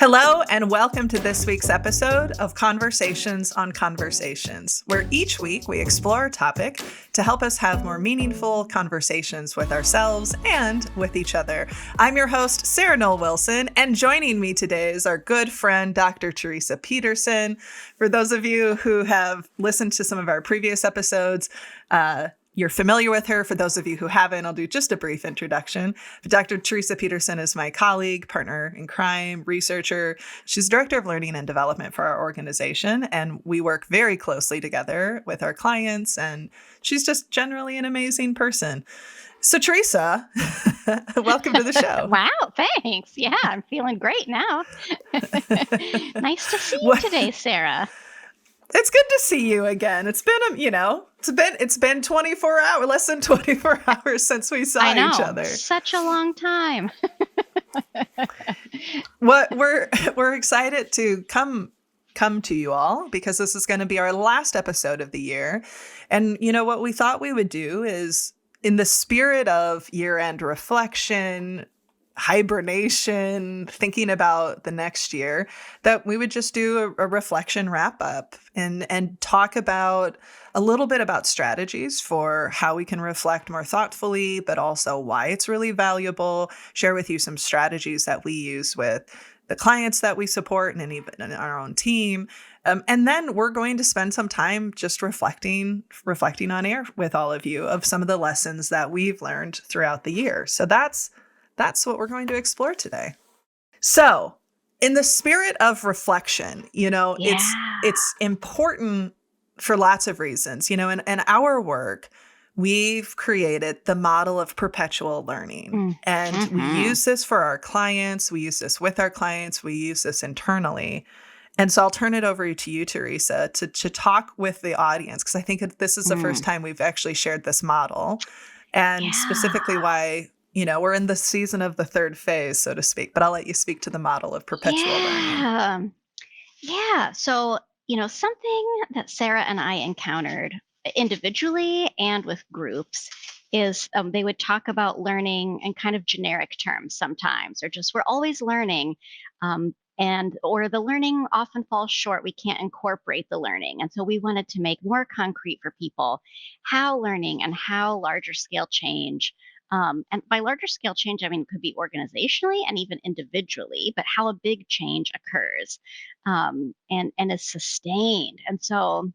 Hello, and welcome to this week's episode of Conversations on Conversations, where each week we explore a topic to help us have more meaningful conversations with ourselves and with each other. I'm your host, Sarah Noll Wilson, and joining me today is our good friend, Dr. Teresa Peterson. For those of you who have listened to some of our previous episodes, you're familiar with her. For those of you who haven't, I'll do just a brief introduction. Dr. Teresa Peterson is my colleague, partner in crime, researcher. She's director of learning and development for our organization, and we work very closely together with our clients, and she's just generally an amazing person. So Teresa, welcome to the show. Wow, thanks. Yeah, I'm feeling great now. Nice to see you today, Sarah. It's good to see you again. It's been, it's been 24 hours, less than 24 hours since we saw each other. Such a long time. We're excited to come to you all because this is going to be our last episode of the year. And what we thought we would do is, in the spirit of year-end reflection, hibernation, thinking about the next year, that we would just do a reflection wrap up and talk about a little bit about strategies for how we can reflect more thoughtfully, but also why it's really valuable, share with you some strategies that we use with the clients that we support and even in our own team. And then we're going to spend some time just reflecting on air with all of you of some of the lessons that we've learned throughout the year. So that's what we're going to explore today. So in the spirit of reflection, it's important for lots of reasons. In our work, we've created the model of perpetual learning. And we use this for our clients. We use this with our clients. We use this internally. And so I'll turn it over to you, Teresa, to talk with the audience, because I think this is the first time we've actually shared this model, and specifically why we're in the season of the third phase, so to speak, but I'll let you speak to the model of perpetual learning. Yeah. So, something that Sarah and I encountered individually and with groups is they would talk about learning in kind of generic terms sometimes, or just we're always learning. Or the learning often falls short. We can't incorporate the learning. And so we wanted to make more concrete for people how learning and how larger scale change. And by larger scale change, I mean, it could be organizationally and even individually, but how a big change occurs and is sustained. And so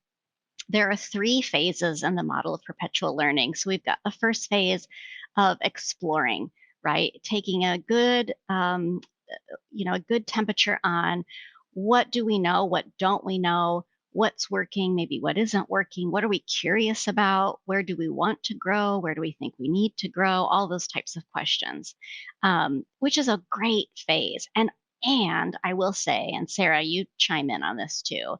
there are three phases in the model of perpetual learning. So we've got the first phase of exploring, right? Taking a good temperature on what do we know, what don't we know, what's working, maybe what isn't working, what are we curious about, where do we want to grow, where do we think we need to grow, all those types of questions, which is a great phase. And I will say, and Sarah, you chime in on this too,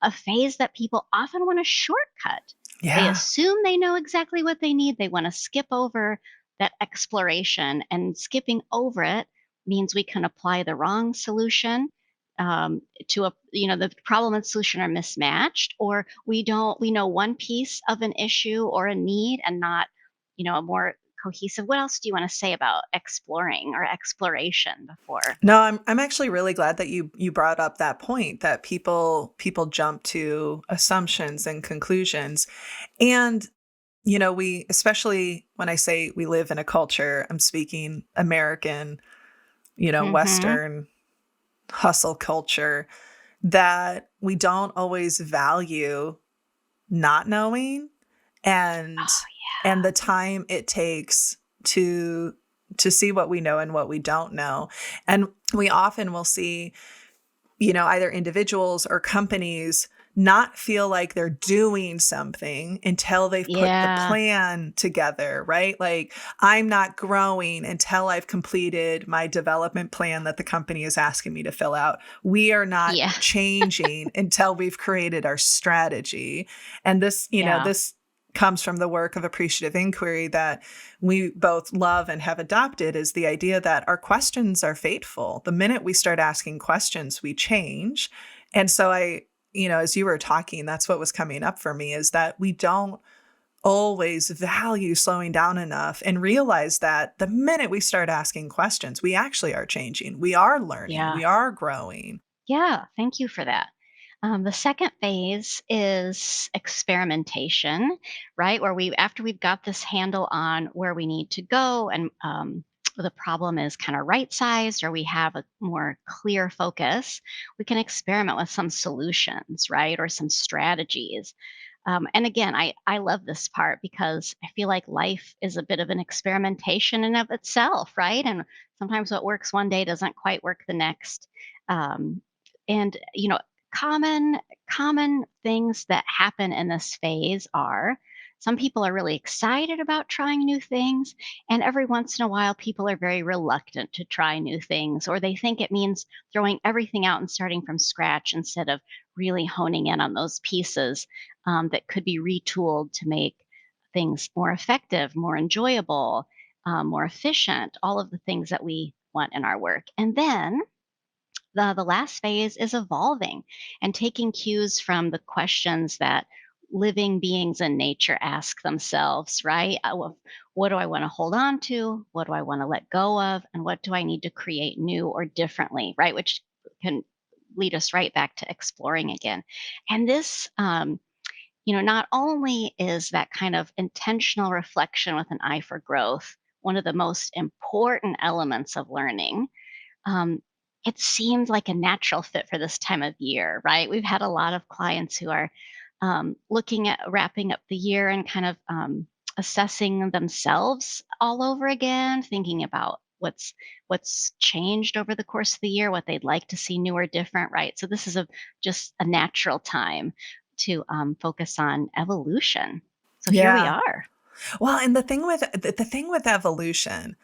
a phase that people often want to shortcut. Yeah. They assume they know exactly what they need. They want to skip over that exploration, and skipping over it means we can apply the wrong solution the problem and solution are mismatched, or we know one piece of an issue or a need and not, a more cohesive. What else do you want to say about exploring or exploration before? No, I'm actually really glad that you brought up that point, that people jump to assumptions and conclusions. And we, especially when I say we live in a culture, I'm speaking American, Western hustle culture, that we don't always value not knowing and the time it takes to see what we know and what we don't know. And we often will see, either individuals or companies not feel like they're doing something until they've put the plan together, right? Like, I'm not growing until I've completed my development plan that the company is asking me to fill out. We are not changing until we've created our strategy. And this, this comes from the work of appreciative inquiry that we both love and have adopted, is the idea that our questions are fateful. The minute we start asking questions, we change. And so as you were talking, that's what was coming up for me, is that we don't always value slowing down enough and realize that the minute we start asking questions, we actually are changing. We are learning. Yeah. We are growing. Yeah. Thank you for that. The second phase is experimentation, right? Where after we've got this handle on where we need to go and the problem is kind of right sized or we have a more clear focus, we can experiment with some solutions, right? Or some strategies. And again, I love this part because I feel like life is a bit of an experimentation in of itself, right? And sometimes what works one day doesn't quite work the next. Um, and common things that happen in this phase are some people are really excited about trying new things, and every once in a while, people are very reluctant to try new things, or they think it means throwing everything out and starting from scratch instead of really honing in on those pieces that could be retooled to make things more effective, more enjoyable, more efficient, all of the things that we want in our work. And then the last phase is evolving and taking cues from the questions that living beings in nature ask themselves, right? What do I want to hold on to? What do I want to let go of? And what do I need to create new or differently, right? Which can lead us right back to exploring again. And this, not only is that kind of intentional reflection with an eye for growth one of the most important elements of learning, um, it seemed like a natural fit for this time of year, right? We've had a lot of clients who are looking at wrapping up the year and kind of assessing themselves all over again, thinking about what's changed over the course of the year, what they'd like to see new or different, right? So this is just a natural time to focus on evolution. So here we Yeah. are. Well, and the thing with evolution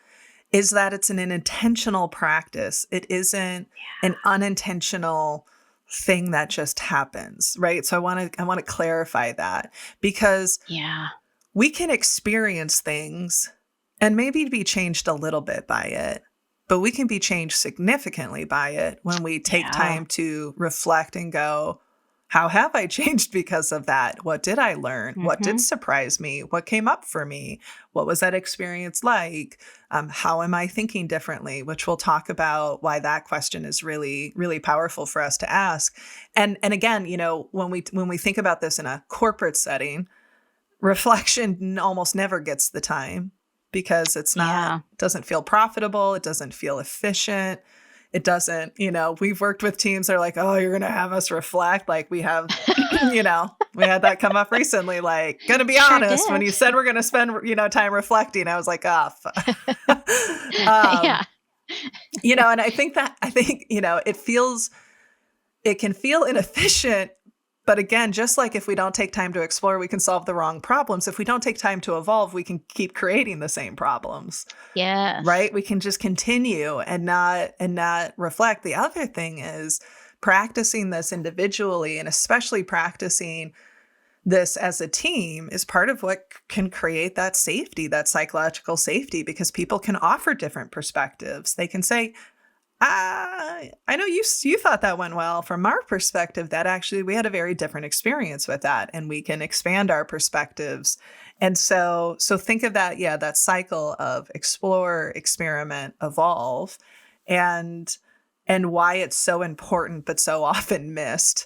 is that it's an intentional practice. It isn't an unintentional thing that just happens, right? So I want to clarify that because Yeah. we can experience things and maybe be changed a little bit by it, but we can be changed significantly by it when we take Yeah. time to reflect and go, how have I changed because of that? What did I learn? What did Hmm. surprise me? What came up for me? What was that experience like? How am I thinking differently? Which we'll talk about why that question is really, really powerful for us to ask. And again, when we think about this in a corporate setting, reflection almost never gets the time because Yeah. doesn't feel profitable. It doesn't feel efficient. It doesn't, we've worked with teams that are like, oh, you're going to have us reflect. Like we have, we had that come up recently. Like, going to be Sure honest, when did. you said we're going to spend, time reflecting, I was like, oh, um, Yeah. and I think, it can feel inefficient. But again, just like if we don't take time to explore, we can solve the wrong problems. If we don't take time to evolve, we can keep creating the same problems, Yes. right? We can just continue and not reflect. The other thing is practicing this individually and especially practicing this as a team is part of what can create that safety, that psychological safety, because people can offer different perspectives. They can say, I know you thought that went well. From our perspective, that actually we had a very different experience with that, and we can expand our perspectives. And so think of that, yeah, that cycle of explore, experiment, evolve, and why it's so important but so often missed.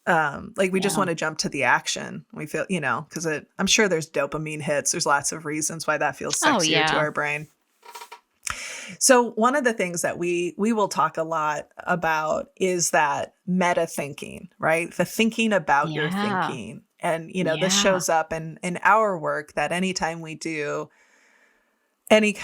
Like we just Yeah. want to jump to the action. We feel, because I'm sure there's dopamine hits. There's lots of reasons why that feels Oh, sexier to yeah. our brain. So one of the things that we will talk a lot about is that meta thinking, right? The thinking about your Yeah. thinking. And this Yeah. shows up in our work that anytime we do any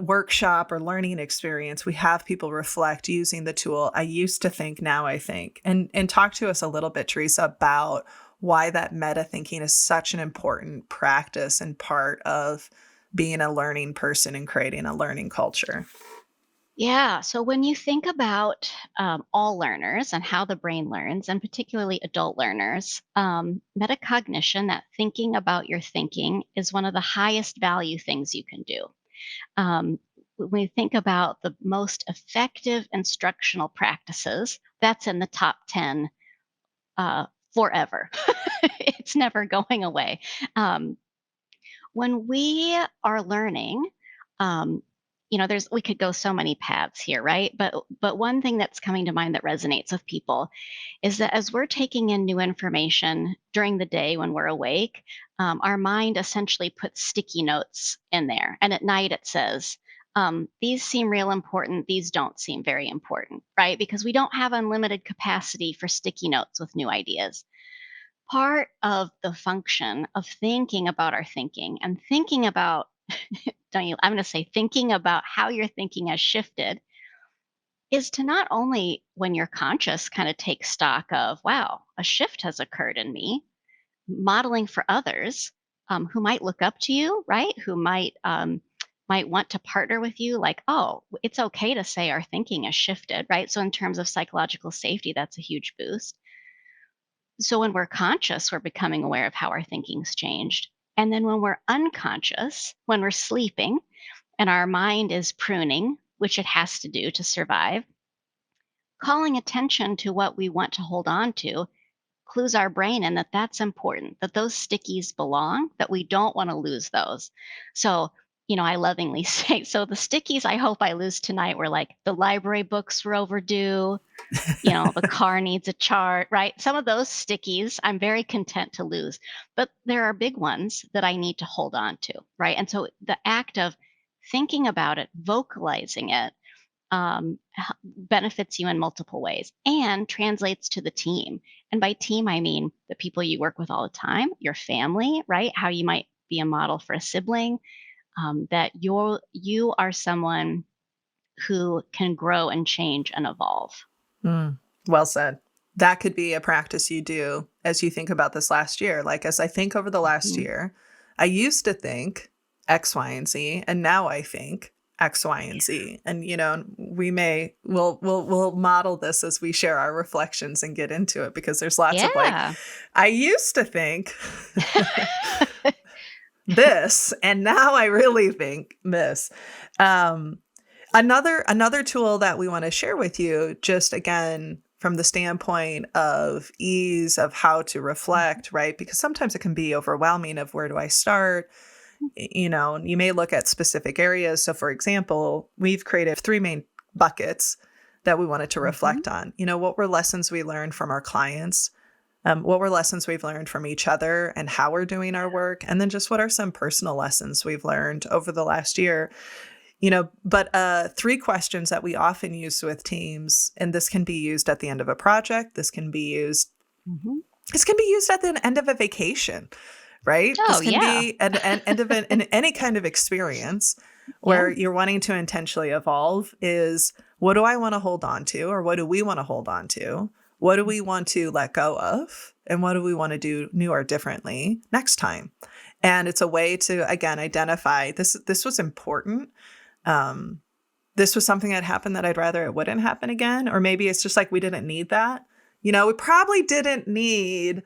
workshop or learning experience, we have people reflect using the tool. I used to think, now I think. And talk to us a little bit, Teresa, about why that meta thinking is such an important practice and part of being a learning person and creating a learning culture. Yeah. So when you think about all learners and how the brain learns, and particularly adult learners, metacognition, that thinking about your thinking, is one of the highest value things you can do. When we think about the most effective instructional practices, that's in the top 10 uh, forever. It's never going away. When we are learning, um, we could go so many paths here, right? But one thing that's coming to mind that resonates with people is that as we're taking in new information during the day when we're awake, our mind essentially puts sticky notes in there, and at night it says, these seem real important, these don't seem very important, right? Because we don't have unlimited capacity for sticky notes with new ideas. Part of the function of thinking about our thinking and thinking about, don't you, I'm going to say thinking about how your thinking has shifted is to not only when you're conscious kind of take stock of, wow, a shift has occurred in me, modeling for others who might look up to you, right? Who might want to partner with you, like, oh, it's okay to say our thinking has shifted, right? So in terms of psychological safety, that's a huge boost. So when we're conscious, we're becoming aware of how our thinking's changed. And then when we're unconscious, when we're sleeping and our mind is pruning, which it has to do to survive, calling attention to what we want to hold on to clues our brain in that that's important, that those stickies belong, that we don't want to lose those. So, I lovingly say, so the stickies I hope I lose tonight were like the library books were overdue, the car needs a chart, right? Some of those stickies I'm very content to lose, but there are big ones that I need to hold on to, right? And so the act of thinking about it, vocalizing it, benefits you in multiple ways and translates to the team. And by team, I mean the people you work with all the time, your family, right? How you might be a model for a sibling, that you are someone who can grow and change and evolve. Mm, well said. That could be a practice you do as you think about this last year. Like, as I think over the last Mhm. year, I used to think X, Y, and Z, and now I think X, Y, and Z. And we'll model this as we share our reflections and get into it, because there's lots of like, Yeah. I used to think this, and now I really think this. Um, another tool that we want to share with you, just again from the standpoint of ease of how to reflect, right? Because sometimes it can be overwhelming of where do I start? You may look at specific areas. So for example, we've created 3 main buckets that we wanted to Mhm. reflect on. What were lessons we learned from our clients? What were lessons we've learned from each other and how we're doing our work? And then just what are some personal lessons we've learned over the last year? But 3 questions that we often use with teams, and this can be used at the end of a project. Mhm. This can be used at the end of a vacation, right? Oh, This can yeah. be at the end of in any kind of experience Yeah. where you're wanting to intentionally evolve. Is what do I want to hold on to, or what do we want to hold on to? What do we want to let go of? And what do we want to do new or differently next time? And it's a way to, again, identify this was important. Um, this was something that happened that I'd rather it wouldn't happen again. Or maybe it's just like we didn't need that. We probably didn't need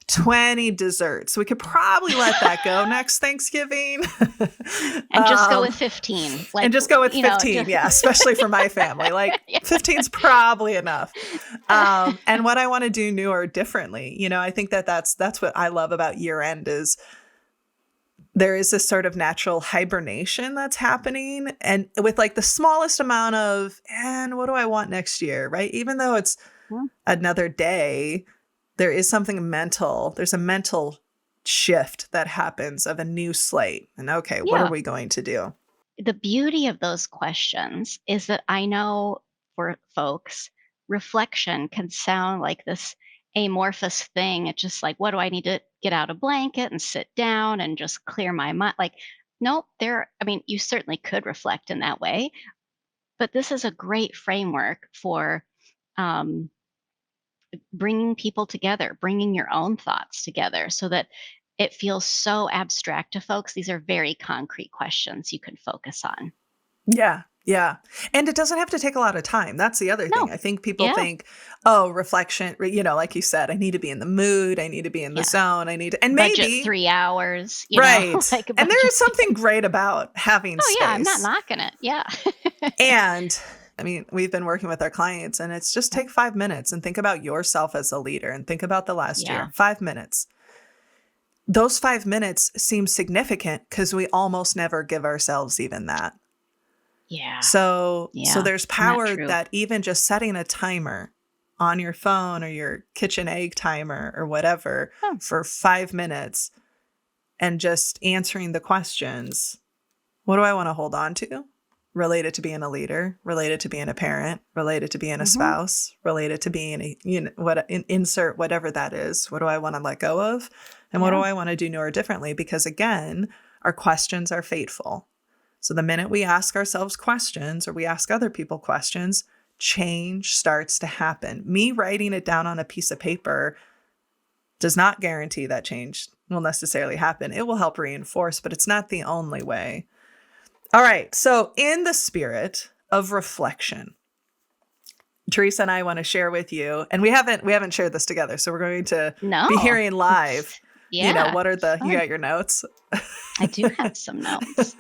20 desserts. We could probably let that go next Thanksgiving. And just go with 15. And Like, just go with just 15. Yeah, especially for my family. Like yeah. 15's probably enough. And what I want to do new or differently. I think that's what I love about year end is there is this sort of natural hibernation that's happening, and with like the smallest amount of, and what do I want next year, right? Even though it's another day, there's a mental shift that happens of a new slate. And okay, what are Yeah. we going to do? The beauty of those questions is that I know for folks, reflection can sound like this amorphous thing. It's just like, what do I need to get out a blanket and sit down and just clear my mind? Like, nope, I mean, you certainly could reflect in that way, but this is a great framework for um, bringing people together, bringing your own thoughts together so that it feels so abstract to folks. These are very concrete questions you can focus on. Yeah. Yeah. And it doesn't have to take a lot of time. That's the other thing. No. I think people Yeah. think, oh, reflection, like you said, I need to be in the mood. I need to be in the Yeah. zone. I need to, and Budget maybe, 3 hours, right. like a And there budget. is something great about having Oh, yeah, I'm not space. knocking it. Yeah. And I mean, we've been working with our clients, and it's just Yeah. take 5 minutes and think about yourself as a leader and think about the last Yeah. year. 5 minutes. those 5 minutes seem significant because we almost never give ourselves even that. Yeah. So Yeah. there's Isn't that power true? that even just setting a timer on your phone or your kitchen egg timer or whatever Oh, for 5 minutes and just answering the questions. What do I want to hold on to? Related to being a leader, related to being a parent, related to being a mhm. spouse, related to being a, insert whatever that is. What do I want to let go of? And what do Yeah. I want to do new or differently? Because again, our questions are fateful. So the minute we ask ourselves questions or we ask other people questions, change starts to happen. Me writing it down on a piece of paper does not guarantee that change will necessarily happen. It will help reinforce, but it's not the only way. All right. So, in the spirit of reflection, Teresa and I want to share with you, and we haven't shared this together, so we're going to be No. hearing live. Yeah. What are It's you fun. got your notes? I do have some notes.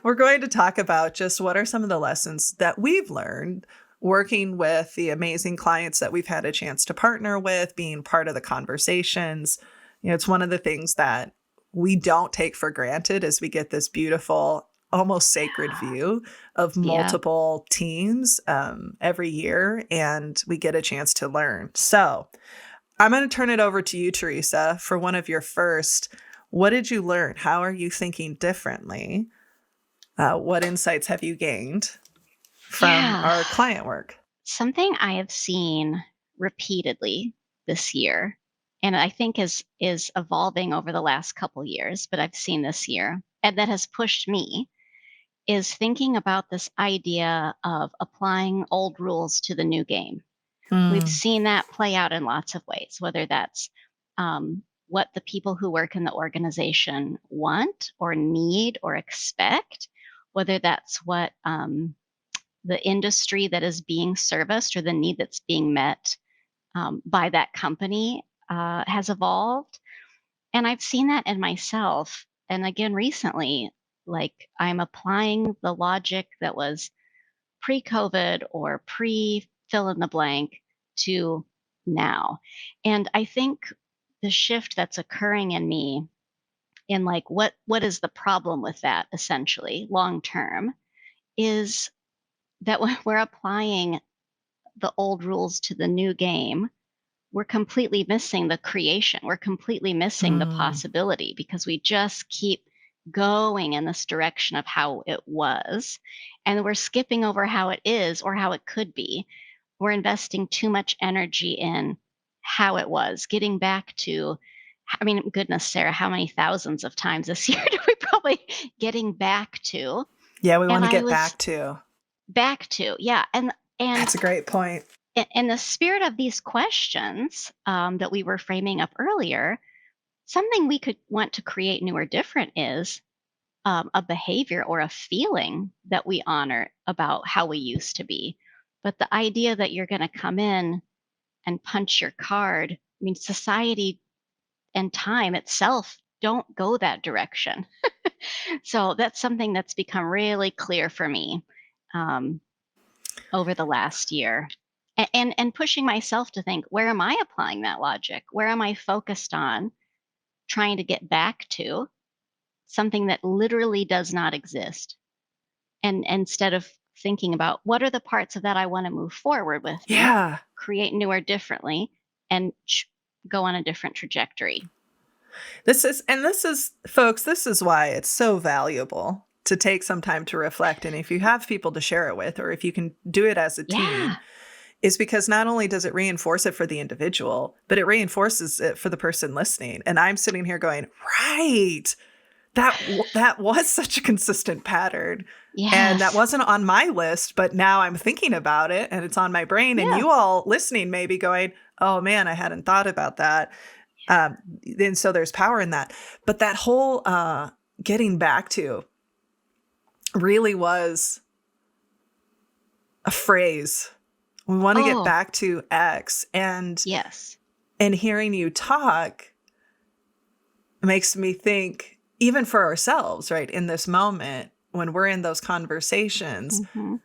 We're going to talk about just what are some of the lessons that we've learned working with the amazing clients that we've had a chance to partner with, being part of the conversations. It's one of the things that we don't take for granted as we get this beautiful, almost sacred view of Yeah. multiple teams every year, and we get a chance to learn. So I'm going to turn it over to you, Teresa, for one of your first. What did you learn? How are you thinking differently? What insights have you gained from Yeah. our client work? Something I have seen repeatedly this year, and I think is evolving over the last couple years, but I've seen this year, and that has pushed me, is thinking about this idea of applying old rules to the new game. We've Mm, seen that play out in lots of ways, whether that's what the people who work in the organization want or need or expect, whether that's what the industry that is being serviced or the need that's being met by that company has evolved. And I've seen that in myself. And again, recently, like I'm applying the logic that was pre COVID or pre fill in the blank to now. And I think the shift that's occurring in me in like what is the problem with that essentially long term is that when we're applying the old rules to the new game, we're completely missing the creation. We're completely missing the mm, possibility because we just keep going in this direction of how it was. And we're skipping over how it is or how it could be. We're investing too much energy in how it was, getting back to, I mean, goodness, Sarah, how many thousands of times this year do we probably getting back to? yeah, we And want to I get was back to. back to, yeah. And That's a great point. in the spirit of these questions that we were framing up earlier, something we could want to create new or different is a behavior or a feeling that we honor about how we used to be. But the idea that you're going to come in and punch your card, I mean, society and time itself don't go that direction. So that's something that's become really clear for me um, over the last year. And pushing myself to think, where am I applying that logic? Where am I focused on trying to get back to something that literally does not exist? And instead of thinking about what are the parts of that I want to move forward with me, Yeah. create new or differently, and go on a different trajectory. Folks, this is why it's so valuable to take some time to reflect. And if you have people to share it with, or if you can do it as a team, Yeah. is because not only does it reinforce it for the individual, but it reinforces it for the person listening. And I'm sitting here going, right, that was such a consistent pattern. And that Yes. wasn't on my list, but now I'm thinking about it and it's on my brain. And Yeah. you all listening may be going, oh man, I hadn't thought about that. Um, and so there's power in that. But that whole getting back to really was a phrase. We want to get Oh, back to X. yes. And hearing you talk makes me think, even for ourselves, right, in this moment, when we're in those conversations, Hmm.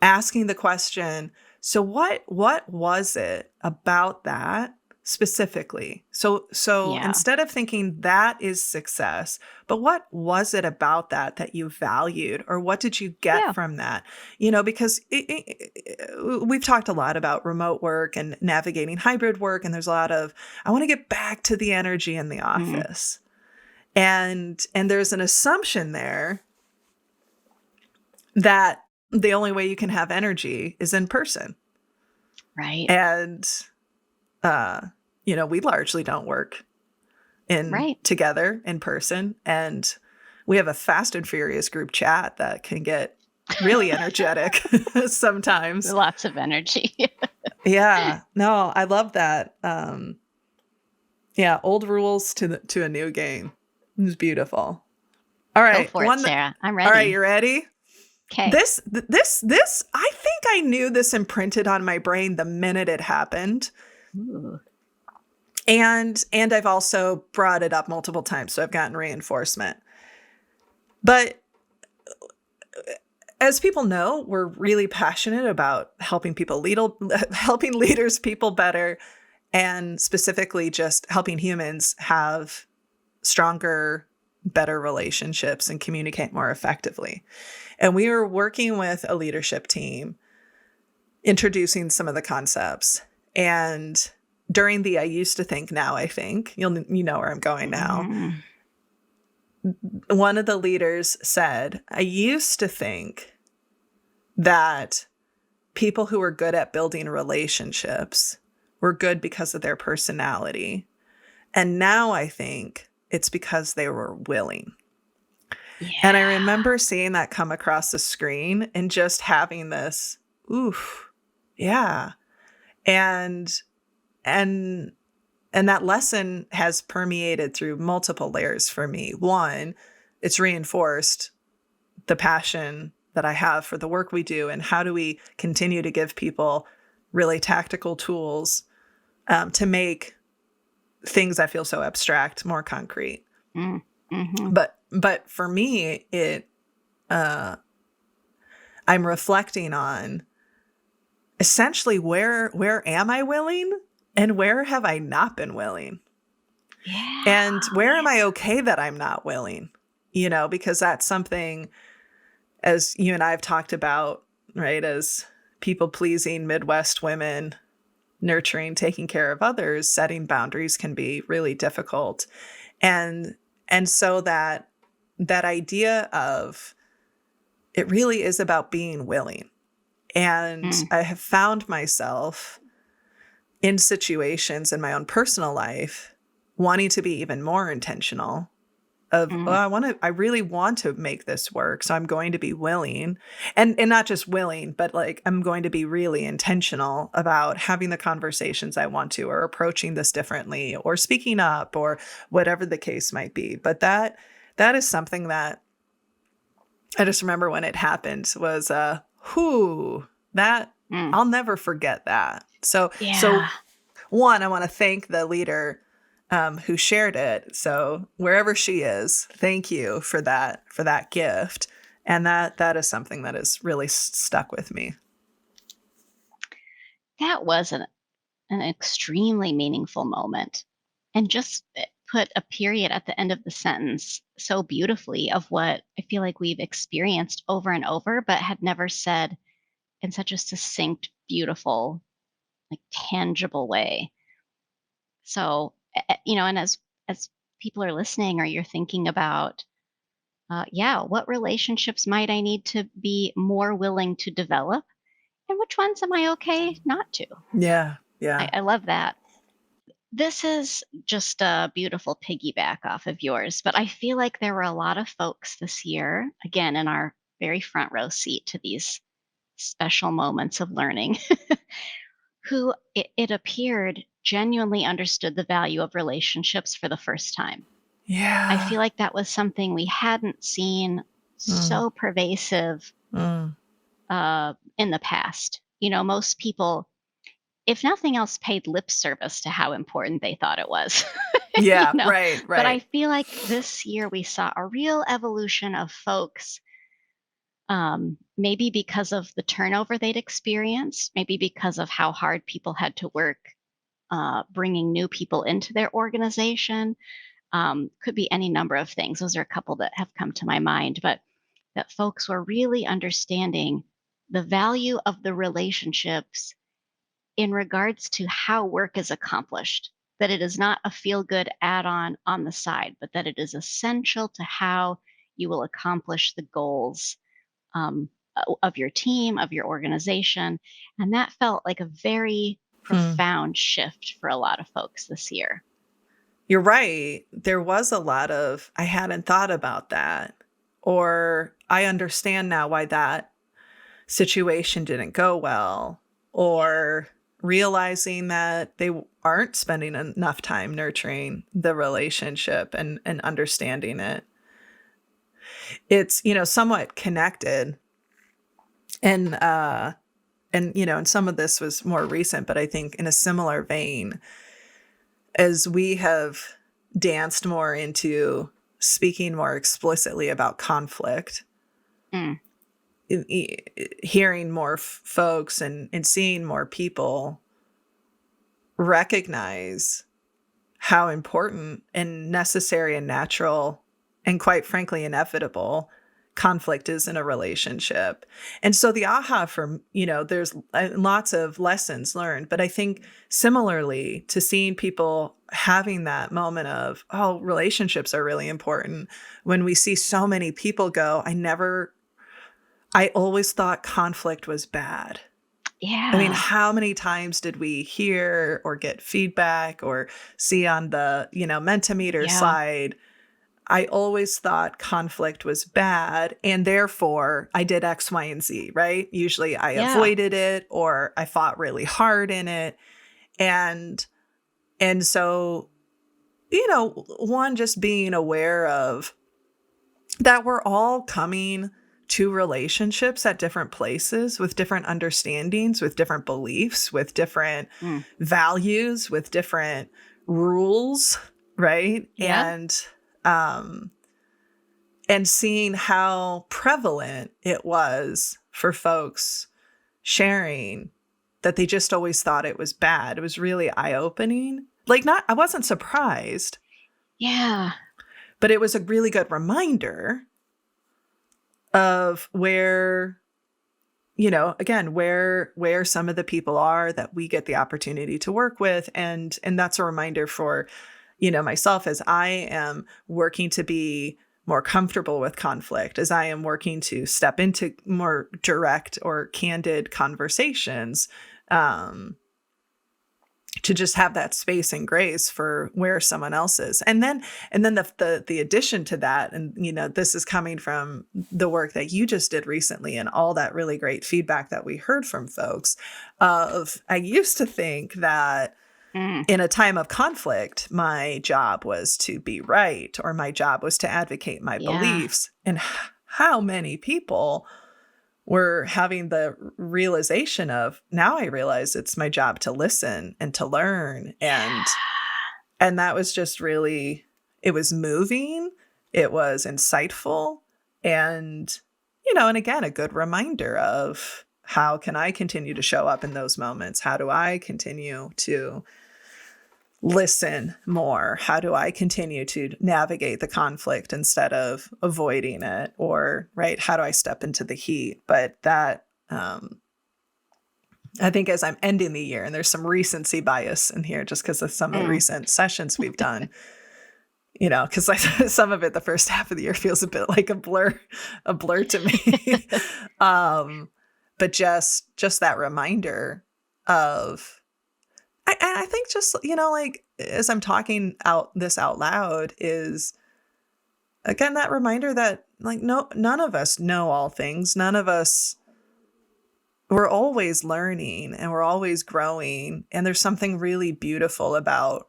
asking the question, so what was it about that specifically. So Yeah. instead of thinking that is success, but what was it about that that you valued, or what did you get Yeah. from that? Because we've talked a lot about remote work and navigating hybrid work, and there's a lot of I want to get back to the energy in the Mm, office. And there's an assumption there that the only way you can have energy is in person. right. And uh we largely don't work in Right. together in person, and we have a fast and furious group chat that can get really energetic sometimes. Lots of energy. Yeah, no, I love that. Yeah, old rules to a new game. It was beautiful. All Go right, for it, Sarah. I'm all right, you ready. ready? Okay. This I think I knew this imprinted on my brain the minute it happened. Ooh. And I've also brought it up multiple times, so I've gotten reinforcement. But as people know, we're really passionate about helping leaders people better, and specifically just helping humans have stronger, better relationships and communicate more effectively. And we were working with a leadership team, introducing some of the concepts. And during the I used to think, now I think, you know where I'm going now. Mm, One of the leaders said, I used to think that people who were good at building relationships were good because of their personality. And now I think it's because they were willing. And I yeah. remember seeing that come across the screen and just having this, oof, yeah. And and and that lesson has permeated through multiple layers for me. One, it's reinforced the passion that I have for the work we do, and how do we continue to give people really tactical tools to make things I feel so abstract more concrete. Mm, mhm. But for me, uh, I'm reflecting on essentially where am I willing and where have I not been willing, Yeah. and where am I okay that I'm not willing, because that's something, as you and I have talked about, right, as people pleasing Midwest women, nurturing, taking care of others, setting boundaries can be really difficult. And so that idea of it really is about being willing. And Mm, I have found myself in situations in my own personal life wanting to be even more intentional of, oh, mm. I really want to make this work. So I'm going to be willing, and not just willing, but like I'm going to be really intentional about having the conversations I want to, or approaching this differently, or speaking up, or whatever the case might be. But that is something that I just remember when it happened was whoo, that Mm. I'll never forget that. So Yeah. one, I want to thank the leader who shared it. So wherever she is, thank you for that gift, and that is something that has really stuck with me. That was an extremely meaningful moment. And just put a period at the end of the sentence so beautifully of what I feel like we've experienced over and over, but had never said in such a succinct, beautiful, like tangible way. So, and as people are listening, or you're thinking about, yeah, what relationships might I need to be more willing to develop, and which ones am I okay not to? Yeah, yeah, I love that. This is just a beautiful piggyback off of yours, but I feel like there were a lot of folks this year, again, in our very front row seat to these special moments of learning, who it appeared genuinely understood the value of relationships for the first time. I yeah. feel like that was something we hadn't seen Mm, so pervasive mm. in the past. Most people, if nothing else, paid lip service to how important they thought it was. you Yeah, know, right, but I right. feel like this year we saw a real evolution of folks. Maybe because of the turnover they'd experienced, maybe because of how hard people had to work bringing new people into their organization. Could be any number of things. Those are a couple that have come to my mind, but that folks were really understanding the value of the relationships in regards to how work is accomplished, that it is not a feel good add on the side, but that it is essential to how you will accomplish the goals of your team, of your organization. And that felt like a very Hmm. profound shift for a lot of folks this year. You're right. There was a lot of, I hadn't thought about that. Or I understand now why that situation didn't go well. Or realizing that they aren't spending enough time nurturing the relationship and understanding it. It's, somewhat connected. And, and some of this was more recent, but I think in a similar vein, as we have danced more into speaking more explicitly about conflict, Mm, hearing more folks and seeing more people recognize how important and necessary and natural and quite frankly inevitable conflict is in a relationship. And so the aha for, there's lots of lessons learned, but I think similarly to seeing people having that moment of, oh, relationships are really important. When we see so many people go, I always thought conflict was bad. I mean, yeah. how many times did we hear or get feedback or see on the, Mentimeter Yeah. slide, I always thought conflict was bad and therefore I did X, Y, and Z, right? Usually I Yeah. avoided it or I fought really hard in it. And and so, one just being aware of that we're all coming to relationships at different places with different understandings, with different beliefs, with different Mm. values, with different rules, right? Yep. Um and seeing how prevalent it was for folks sharing that they just always thought it was bad. It was really eye-opening. Like I wasn't surprised, Yeah. but it was a really good reminder of where, again, where some of the people are that we get the opportunity to work with. And that's a reminder for, myself as I am working to be more comfortable with conflict, as I am working to step into more direct or candid conversations, to just have that space and grace for where someone else is. And then the addition to that, and this is coming from the work that you just did recently and all that really great feedback that we heard from folks of, I used to think that Mm. in a time of conflict, my job was to be right, or my job was to advocate my Yeah. beliefs. And how many people were having the realization of, now I realize it's my job to listen and to learn. And that was just really, it was moving, it was insightful, and and again, a good reminder of, how can I continue to show up in those moments? How do I continue to listen more? How do I continue to navigate the conflict instead of avoiding it? Or, right, how do I step into the heat? But that, I think as I'm ending the year, and there's some recency bias in here just because of some of the Mm. recent sessions we've done, because some of it, the first half of the year feels a bit like a blur to me. But just that reminder of, I think just, like as I'm talking out loud is again, that reminder that like, no, none of us know all things. None of us, we're always learning and we're always growing. And there's something really beautiful about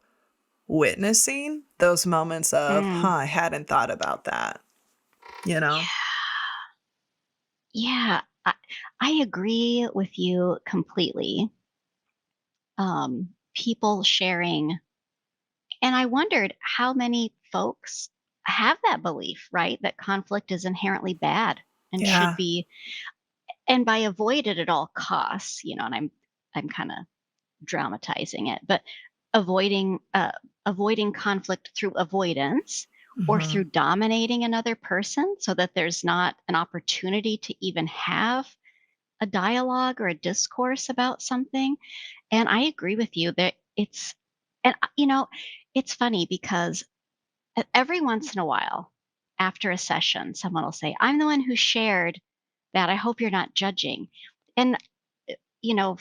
witnessing those moments of, Mm. I hadn't thought about that, you know? Yeah. I agree with you completely. People sharing. And I wondered how many folks have that belief, right? That conflict is inherently bad and should Yeah. be, and by avoid it at all costs, and I'm kind of dramatizing it, but avoiding avoiding conflict through avoidance or Hmm. through dominating another person so that there's not an opportunity to even have a dialogue or a discourse about something. And I agree with you that and it's funny because every once in a while after a session, someone will say, I'm the one who shared that. I hope you're not judging. And, you know,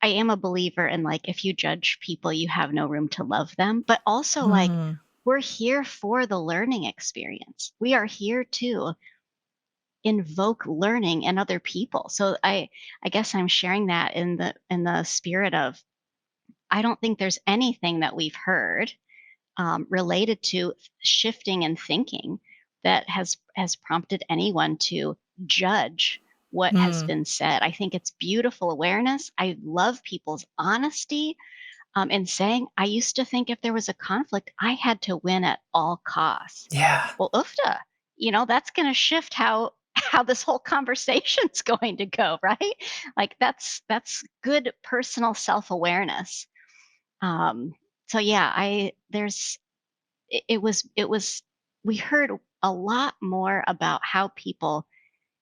I am a believer in like, if you judge people, you have no room to love them. But also, like, Hmm. we're here for the learning experience. We are here to invoke learning in other people. So I guess I'm sharing that in the spirit of I don't think there's anything that we've heard related to shifting and thinking that has prompted anyone to judge what has Mm. been said. I think it's beautiful awareness. I love people's honesty in saying, I used to think if there was a conflict, I had to win at all costs. Yeah. Well, ufta, that's going to shift how this whole conversation's going to go, right? Like that's good personal self-awareness. Um, so yeah, I there's it was we heard a lot more about how people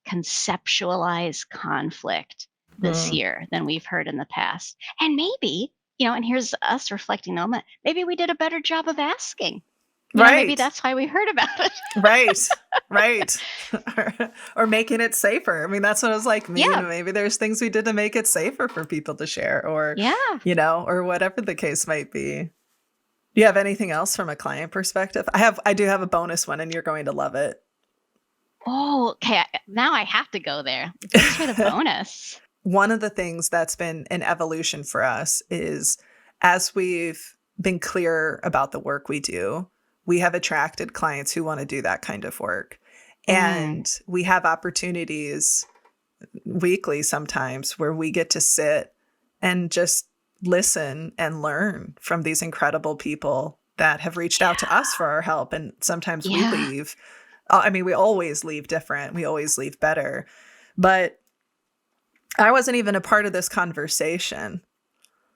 conceptualize conflict this Mm. year than we've heard in the past. And maybe, and here's us reflecting a moment, maybe we did a better job of asking. Maybe Right. that's why we heard about it. Right. Right. Or making it safer. I mean, that's what it was like. Yeah. Maybe there's things we did to make it safer for people to share, or, Yeah. or whatever the case might be. Do you have anything else from a client perspective? I do have a bonus one, and you're going to love it. Oh, okay. Now I have to go there. Thanks for the bonus. One of the things that's been an evolution for us is as we've been clear about the work we do, we have attracted clients who want to do that kind of work. Mm, And we have opportunities weekly sometimes where we get to sit and just listen and learn from these incredible people that have reached out to us for our help. And sometimes we yeah. leave. I mean, we always leave different. We always leave better. But I wasn't even a part of this conversation.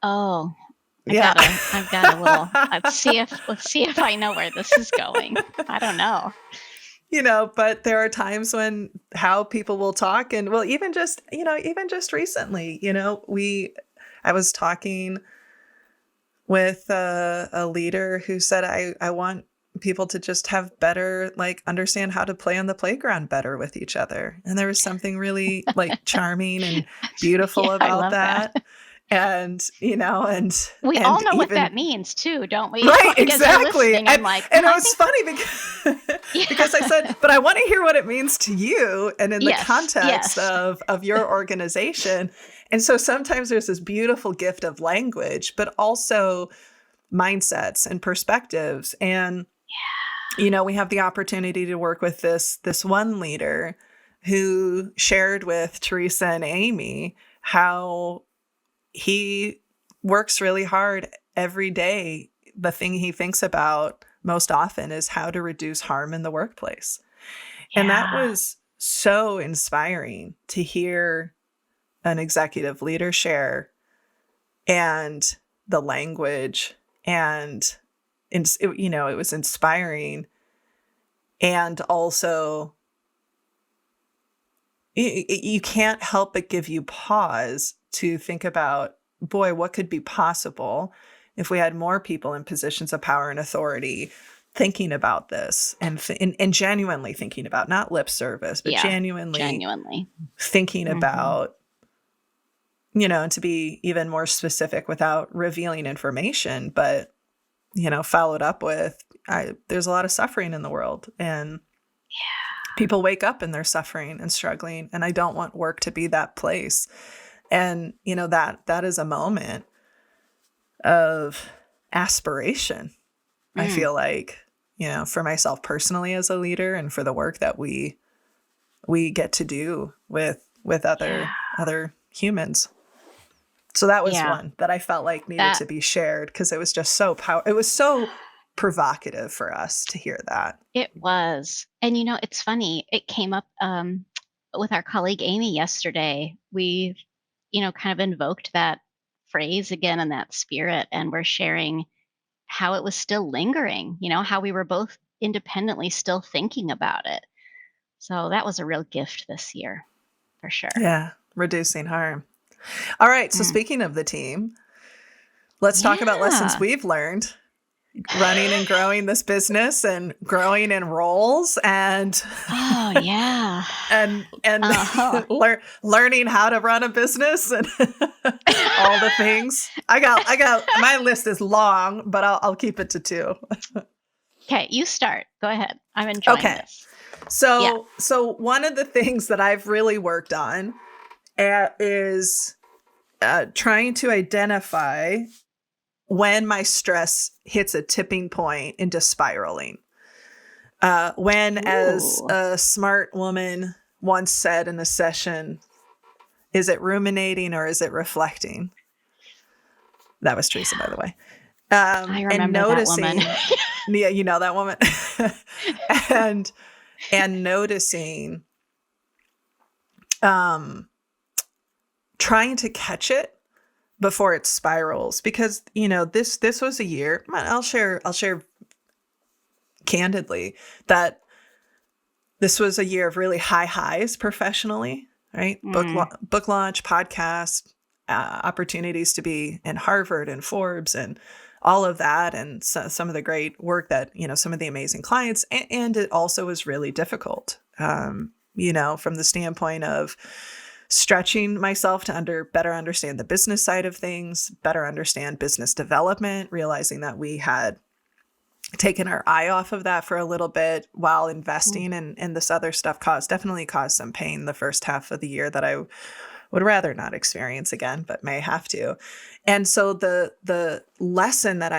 Oh, Yeah. I've got a little, let's see if I know where this is going. I don't know. But there are times when how people will talk, and well, even just recently, I was talking with a leader who said, I want people to just have better, like, understand how to play on the playground better with each other. And there was something really like charming and Yeah, beautiful I about love that. that. And, We and all know what even that means too, don't we? right, Like as you're exactly. listening, I'm like, And it I was think, funny because yeah. because I said, but I want to hear what it means to you and in the Yes, context yes. of your organization. And so sometimes there's this beautiful gift of language, but also mindsets and perspectives. And we have the opportunity to work with this one leader who shared with Teresa and Amy how he works really hard every day. The thing he thinks about most often is how to reduce harm in the workplace. And that Yeah. was so inspiring to hear an executive leader share, and the language, and it was inspiring. And also, you can't help but give you pause to think about, boy, what could be possible if we had more people in positions of power and authority thinking about this, and genuinely thinking about, not lip service, but Yeah. genuinely Genuinely. thinking Hmm. about, and to be even more specific without revealing information, but, followed up with, there's a lot of suffering in the world, and people wake up and they're suffering and struggling, and I don't want work to be that place. And that is a moment of aspiration, I Mm, feel like, for myself personally as a leader, and for the work that we get to do with yeah. other humans. So that was Yeah. one that I felt like needed That to be shared, because it was just so it was so provocative for us to hear that. it was. And it's funny. It came up with our colleague Amy yesterday. We, kind of invoked that phrase again in that spirit, and we're sharing how it was still lingering, how we were both independently still thinking about it. So that was a real gift this year, for sure. Yeah. Reducing harm. All right. So Mm. speaking of the team, let's talk about lessons Yeah. we've learned running and growing this business and growing in roles Oh, yeah. and Uh-huh. learning how to run a business and all the things. I got my list is long, but I'll keep it to two. Okay, you start. Go ahead. I'm enjoying Okay. this. Yeah. So one of the things that I've really worked on is trying to identify when my stress hits a tipping point into spiraling. When, as Ooh. a smart woman once said in a session, is it ruminating or is it reflecting? That was Teresa, by the way. I And remember that woman. noticing, yeah, you know that woman, and noticing, trying to catch it before it spirals, because this was a year. I'll share candidly that this was a year of really high highs professionally, right? Mm. Book launch, podcast, opportunities to be in Harvard and Forbes and all of that, and some of the great work that some of the amazing clients, and it also was really difficult, from the standpoint of stretching myself to better understand the business side of things, better understand business development, realizing that we had taken our eye off of that for a little bit while Mm. investing in this other stuff definitely caused some pain the first half of the year that I would rather not experience again, but may have to. And so the lesson that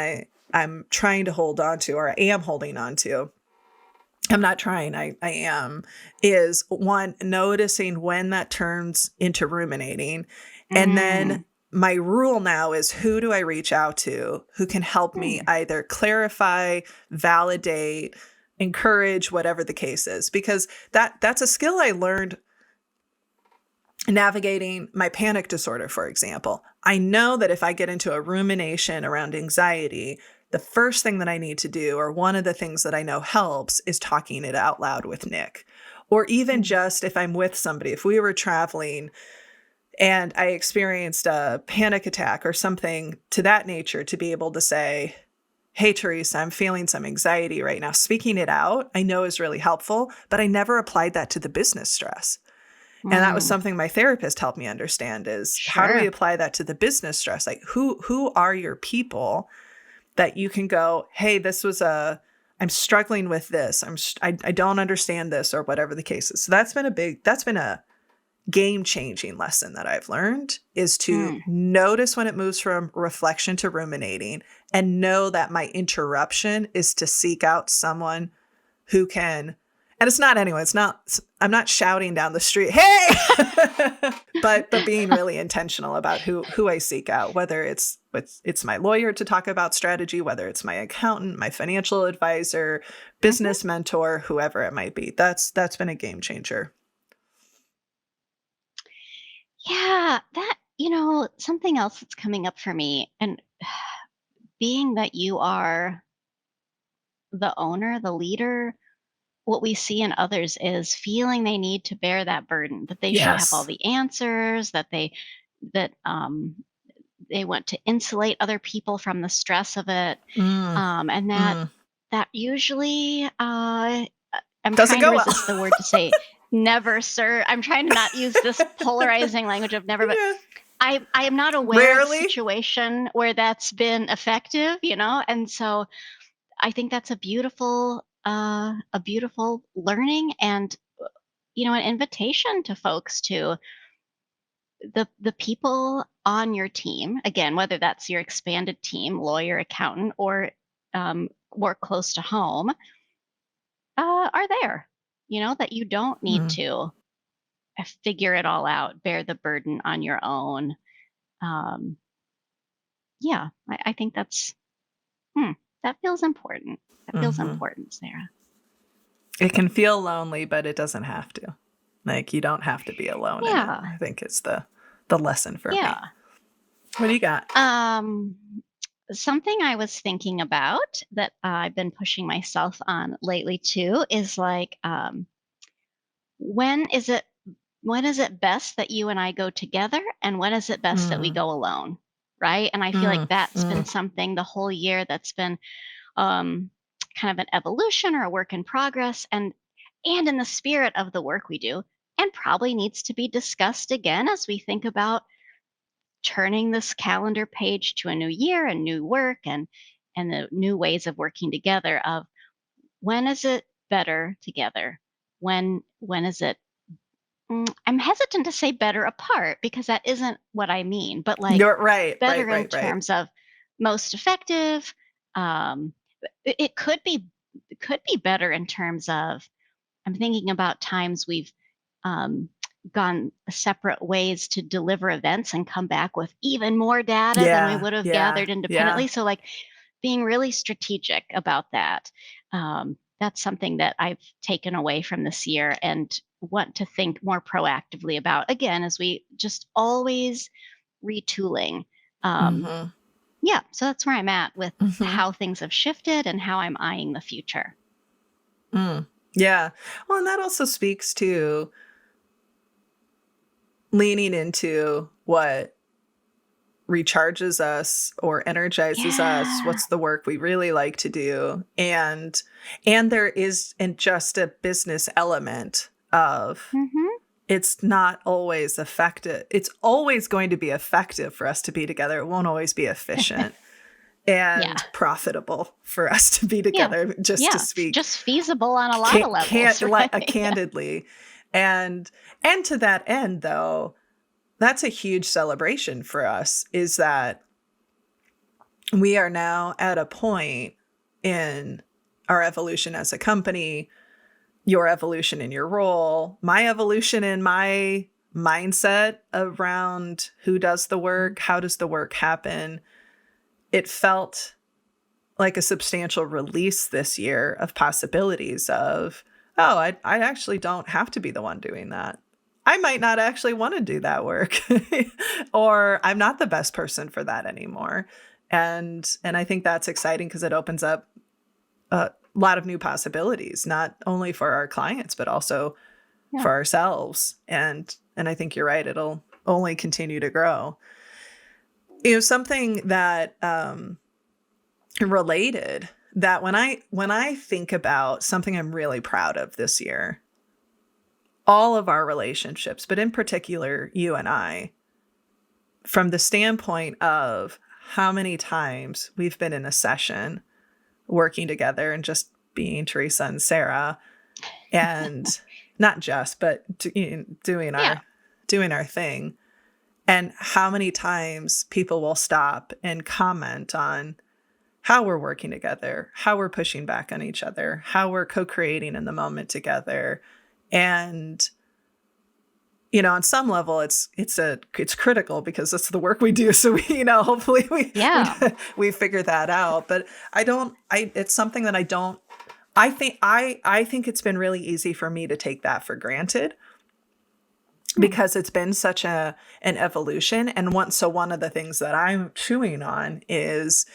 I'm trying to hold on to, or I am holding on to, I'm not trying, I am, is one, noticing when that turns into ruminating. And then Mm. my rule now is, who do I reach out to who can help me Mm. either clarify, validate, encourage, whatever the case is? Because that's a skill I learned navigating my panic disorder, for example. I know that if I get into a rumination around anxiety, the first thing that I need to do, or one of the things that I know helps, is talking it out loud with Nick. Or even Mm. just if I'm with somebody, if we were traveling and I experienced a panic attack or something to that nature, to be able to say, hey, Teresa, I'm feeling some anxiety right now. Speaking it out, I know, is really helpful, but I never applied that to the business stress. And that was Mm. something my therapist helped me understand, is how do we Sure. apply that to the business stress? Like, who are your people that you can go, hey, I'm struggling with this. I don't understand this, or whatever the case is. So that's been a game-changing lesson that I've learned, is to Mm. notice when it moves from reflection to ruminating, and know that my interruption is to seek out someone who can, and it's not anyone, I'm not shouting down the street, hey, but being really intentional about who I seek out, whether it's my lawyer to talk about strategy, whether it's my accountant, my financial advisor, Mhm. business mentor, whoever it might be. That's been a game changer. Yeah, something else that's coming up for me, and being that you are the owner, the leader, what we see in others is feeling they need to bear that burden, that they should have all Yes. the answers, that they want to insulate other people from the stress of it, Mm, and that mm. that usually, I'm Doesn't trying to go well. resist the word to say never, sir. I'm trying to not use this polarizing language of never, but Yeah. I am not aware of a Rarely. situation where that's been effective, and so I think that's a beautiful learning, and an invitation to folks, to the people on your team, again, whether that's your expanded team, lawyer, accountant, or more close to home, are there. That you don't need Mm, to figure it all out, bear the burden on your own. Um, yeah, I think hmm, that feels important. That feels hmm. important, Sarah. It can feel lonely, but it doesn't have to. Like, you don't have to be alone in it, Yeah, I think, is the lesson for me. yeah. What do you got? Um, Something I was thinking about that I've been pushing myself on lately too is like, when is it when is it best that you and I go together, and when is it best that we Mm, go alone, right? And I feel like mm, that's been mm. something the whole year that's been um, kind of an evolution or a work in progress, and in the spirit of the work we do, and probably needs to be discussed again as we think about turning this calendar page to a new year and new work and the new ways of working together. Of when is it better together? When is it I'm hesitant to say better apart because that isn't what I mean, but like You're right, right, better in right, right. terms of most effective. Um, it could be better in terms of I'm thinking about times we've um, gone separate ways to deliver events and come back with even more data than we Yeah, would have yeah, gathered yeah. independently. So, like, being really strategic about that. That's something that I've taken away from this year and want to think more proactively about again as we just always retooling. Um, Mm-hmm, yeah, so that's where I'm at with mm-hmm, how things have shifted and how I'm eyeing the future. mm. Yeah. Well, and that also speaks to leaning into what recharges us or energizes us, Yeah. what's the work we really like to do. And there is and just a business element of Hmm. it's not always effective. It's always going to be effective for us to be together. It won't always be efficient Yeah. and profitable for us to be Yeah. together, just to Yeah. speak Just feasible on a lot of can't levels, like right? Yeah. candidly. And to that end though, that's a huge celebration for us is that we are now at a point in our evolution as a company, your evolution in your role, my evolution in my mindset around who does the work, how does the work happen. It felt like a substantial release this year of possibilities of, oh, I actually don't have to be the one doing that. I might not actually want to do that work or I'm not the best person for that anymore. And I think that's exciting because it opens up a lot of new possibilities, not only for our clients, but also Yeah. for ourselves. And I think you're right. It'll only continue to grow. Something that related that when I think about something I'm really proud of this year, all of our relationships, but in particular you and I, from the standpoint of how many times we've been in a session working together and just being Teresa and Sarah and not just but Yeah. doing our thing, and how many times people will stop and comment on how we're working together, how we're pushing back on each other, how we're co-creating in the moment together. And on some level it's critical because that's the work we do, so we hopefully we Yeah. we figure that out. But I it's something that I think it's been really easy for me to take that for granted Hmm. because it's been such an evolution. And one of the things that I'm chewing on is,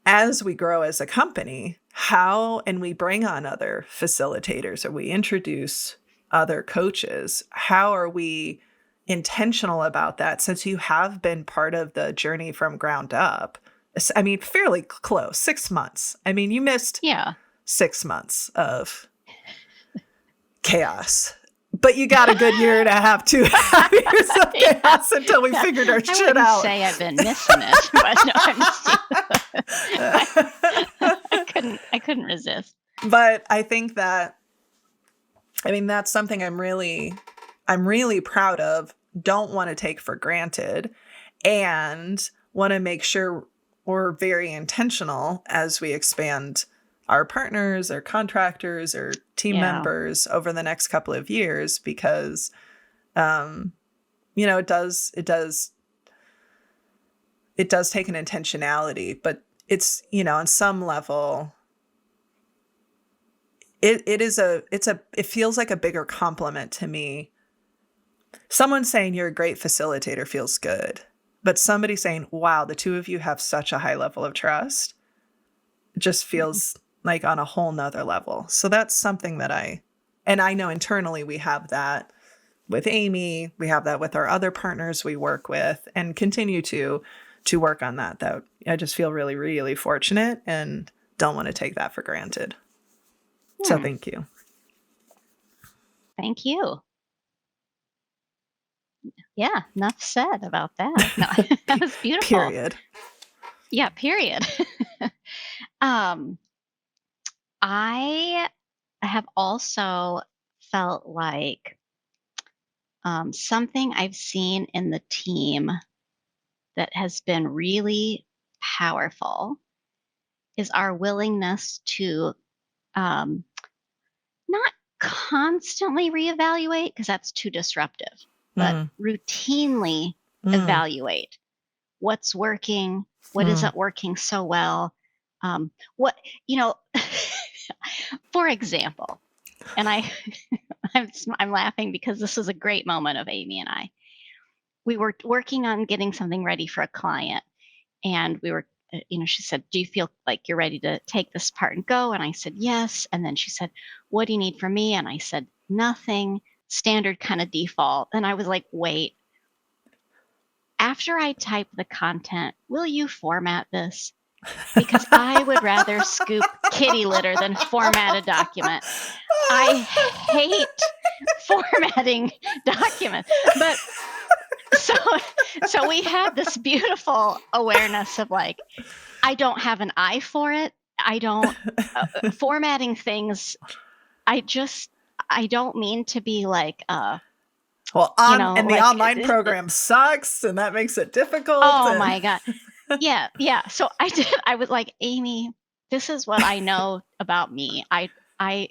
as we grow as a company, how and we bring on other facilitators or we introduce other coaches, how are we intentional about that, since you have been part of the journey from ground up? I mean, fairly close, 6 months. I mean, you missed Yeah. 6 months of chaos, but you got a good year and a half, 2.5 years of Yeah. chaos until we Yeah. figured our I shit wouldn't out. say I've been missing it, but no, I'm just I couldn't resist. But I think that, I mean, that's something I'm really proud of, don't want to take for granted, and want to make sure we're very intentional as we expand our partners or contractors or team Yeah. members over the next couple of years, because um it does take an intentionality, but it's, on some level it feels like a bigger compliment to me. Someone saying you're a great facilitator feels good. But somebody saying, wow, the two of you have such a high level of trust just Mhm. feels like on a whole nother level. So that's something that and I know internally we have that with Amy, we have that with our other partners we work with, and continue to work on that. That I just feel really, really fortunate and don't want to take that for granted. So Hmm. thank you. Thank you. Yeah, enough said about that. No, that was beautiful. Period. Yeah, period. um, I have also felt like something I've seen in the team that has been really powerful is our willingness to um, not constantly reevaluate because that's too disruptive, but Mm, routinely mm, evaluate what's working, what mm. isn't working so well. What, you know, for example, and I'm laughing because this was a great moment of Amy and I. We were working on getting something ready for a client, and we were, she said, "Do you feel like you're ready to take this part and go?" And I said, "Yes." And then she said, "What do you need from me?" And I said, "Nothing, standard kind of default." And I was like, "Wait, after I type the content, will you format this? Because I would rather scoop kitty litter than format a document. I hate formatting documents." But so so we had this beautiful awareness of like, I don't have an eye for it. I don't formatting things. I just I don't mean to be like Well, and the like online program sucks, and that makes it difficult. oh And my god. Yeah, yeah. So I was like, "Amy, this is what I know about me. I I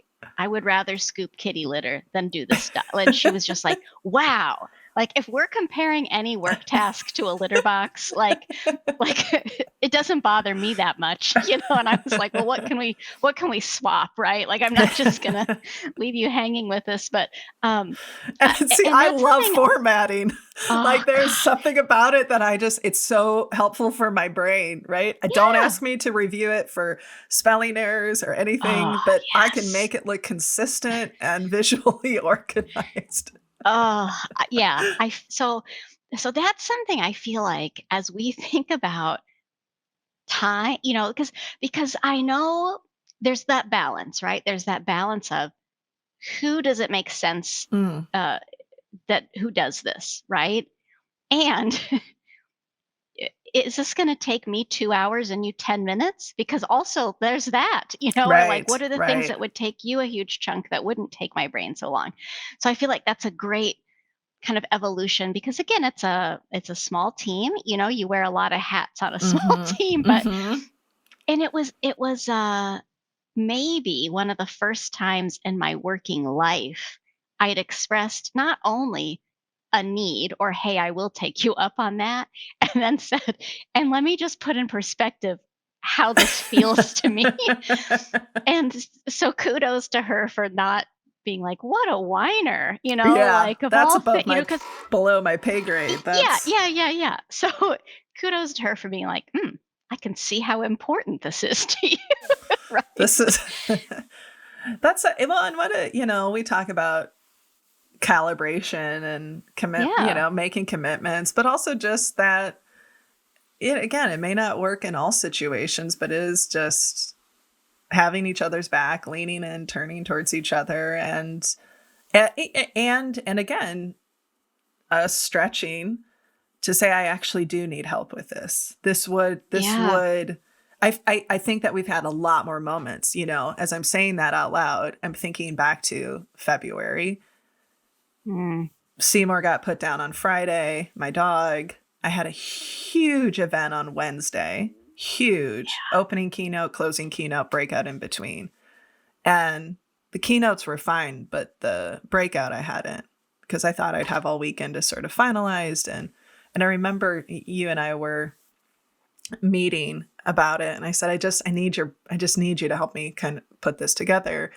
would rather scoop kitty litter than do this stuff." And she was just like, "Wow." Like if we're comparing any work task to a litter box, like it doesn't bother me that much, And I was like, "Well, what can we swap, right? Like I'm not just going to leave you hanging with this, but see, and I that's love something. formatting. Oh Like there's god. something about it that it's so helpful for my brain, right? Don't Yeah. ask me to review it for spelling errors or Oh, anything, but I can yes. make it look consistent and visually organized. Oh, yeah. So that's something I feel like as we think about time, because I know there's that balance, right? There's that balance of who does it make sense Mm, uh, that who does this, right? And is this going to take me 2 hours and you 10 minutes? Because also there's that, or like right, what are the things right. that would take you a huge chunk that wouldn't take my brain so long? So I feel like that's a great kind of evolution because again it's a small team, you wear a lot of hats on a small Mhm, team, but mhm. and it was maybe one of the first times in my working life I had expressed not only a need or hey, I will take you up on that, and then said, and let me just put in perspective how this feels to me. And so kudos to her for not being like, what a whiner, Yeah, like of that's all above things, my because below my pay grade. yeah, That's yeah, yeah, yeah. So kudos to her for being like, I can see how important this is to you, this right? is well, and we talk about calibration and Yeah, making commitments, but also just that it may not work in all situations, but it is just having each other's back, leaning in, turning towards each other, and again, stretching to say, I actually do need help with this. This yeah. would, I think that we've had a lot more moments, as I'm saying that out loud, I'm thinking back to February. Mm, Seymour got put down on Friday, my dog. I had a huge event on Wednesday, huge opening keynote, closing keynote, breakout in between. And the keynotes were fine, but the breakout I hadn't, because I thought I'd have all weekend to sort of finalized. And I remember you and I were meeting about it, and I said, I just need you to help me kind of put this together.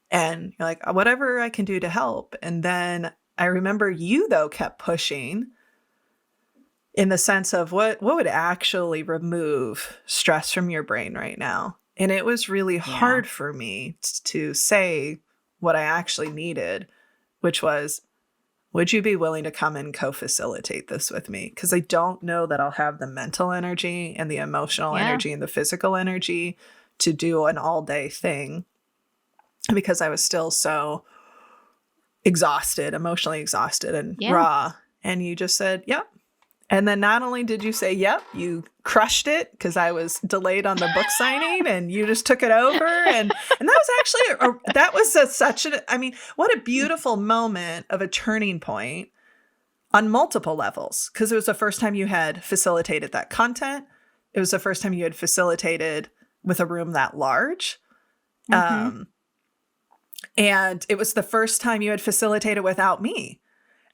And you're like, whatever I can do to help. And then I remember you though kept pushing in the sense of what would actually remove stress from your brain right now. And it was really Yeah. hard for me to say what I actually needed, which was, would you be willing to come and co-facilitate this with me? Because I don't know that I'll have the mental energy and the emotional Yeah. energy and the physical energy to do an all-day thing, because I was still so exhausted, emotionally exhausted and Yeah. raw. And you just said, yep. And then not only did you say, yep, you crushed it because I was delayed on the book signing, and you just took it over. And that was actually, that was such a, I mean, what a beautiful moment of a turning point on multiple levels. Because it was the first time you had facilitated that content. It was the first time you had facilitated with a room that large. Mm-hmm. And it was the first time you had facilitated without me.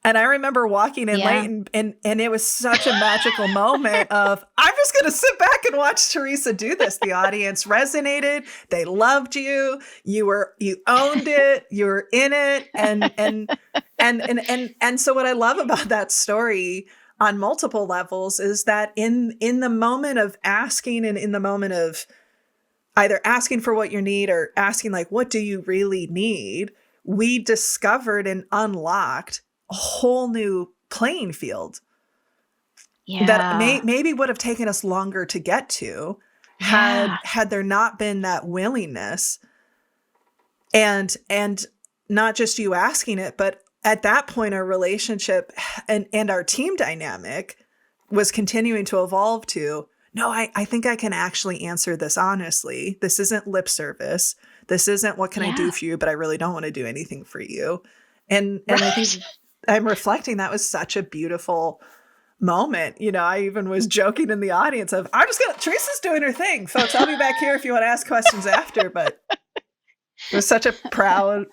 And I remember walking in Yeah. late, and it was such a magical moment of, I'm just going to sit back and watch Teresa do this. The audience resonated. They loved you. You owned it. You were in it. And so what I love about that story on multiple levels is that in the moment of asking, and in the moment of either asking for what you need or asking, like, what do you really need? We discovered and unlocked a whole new playing field that Yeah. maybe would have taken us longer to get to Yeah. had there not been that willingness, and not just you asking it, but at that point our relationship and our team dynamic was continuing to evolve to, no, I think I can actually answer this honestly. This isn't lip service. This isn't what can I do Yeah. for you, but I really don't want to do anything for you. And I Right. think I'm reflecting, that was such a beautiful moment. You know, I even was joking in the audience of, Teresa's doing her thing, folks. I'll be back here if you want to ask questions after. But it was such a proud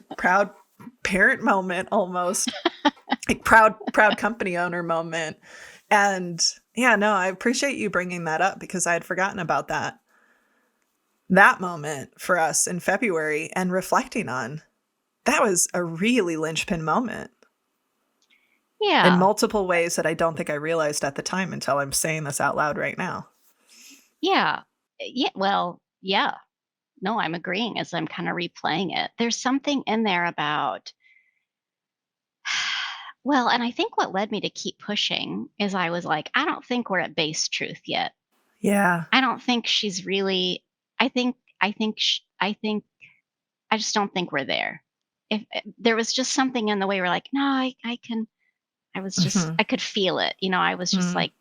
parent moment, almost like proud company owner moment. And yeah, no, I appreciate you bringing that up, because I had forgotten about that moment for us in February, and reflecting on that was a really linchpin moment in Yeah. multiple ways that I don't think I realized at the time until I'm saying this out loud right now. Yeah. Yeah. Well, yeah. No, I'm agreeing as I'm kind of replaying it. There's something in there about, well, and I think what led me to keep pushing is I was like, I don't think we're at base truth yet. Yeah. I don't think she's really, I just don't think we're there. If there was just something in the way we're like, no, I can, Mm-hmm. I could feel it. I was just Mm. like,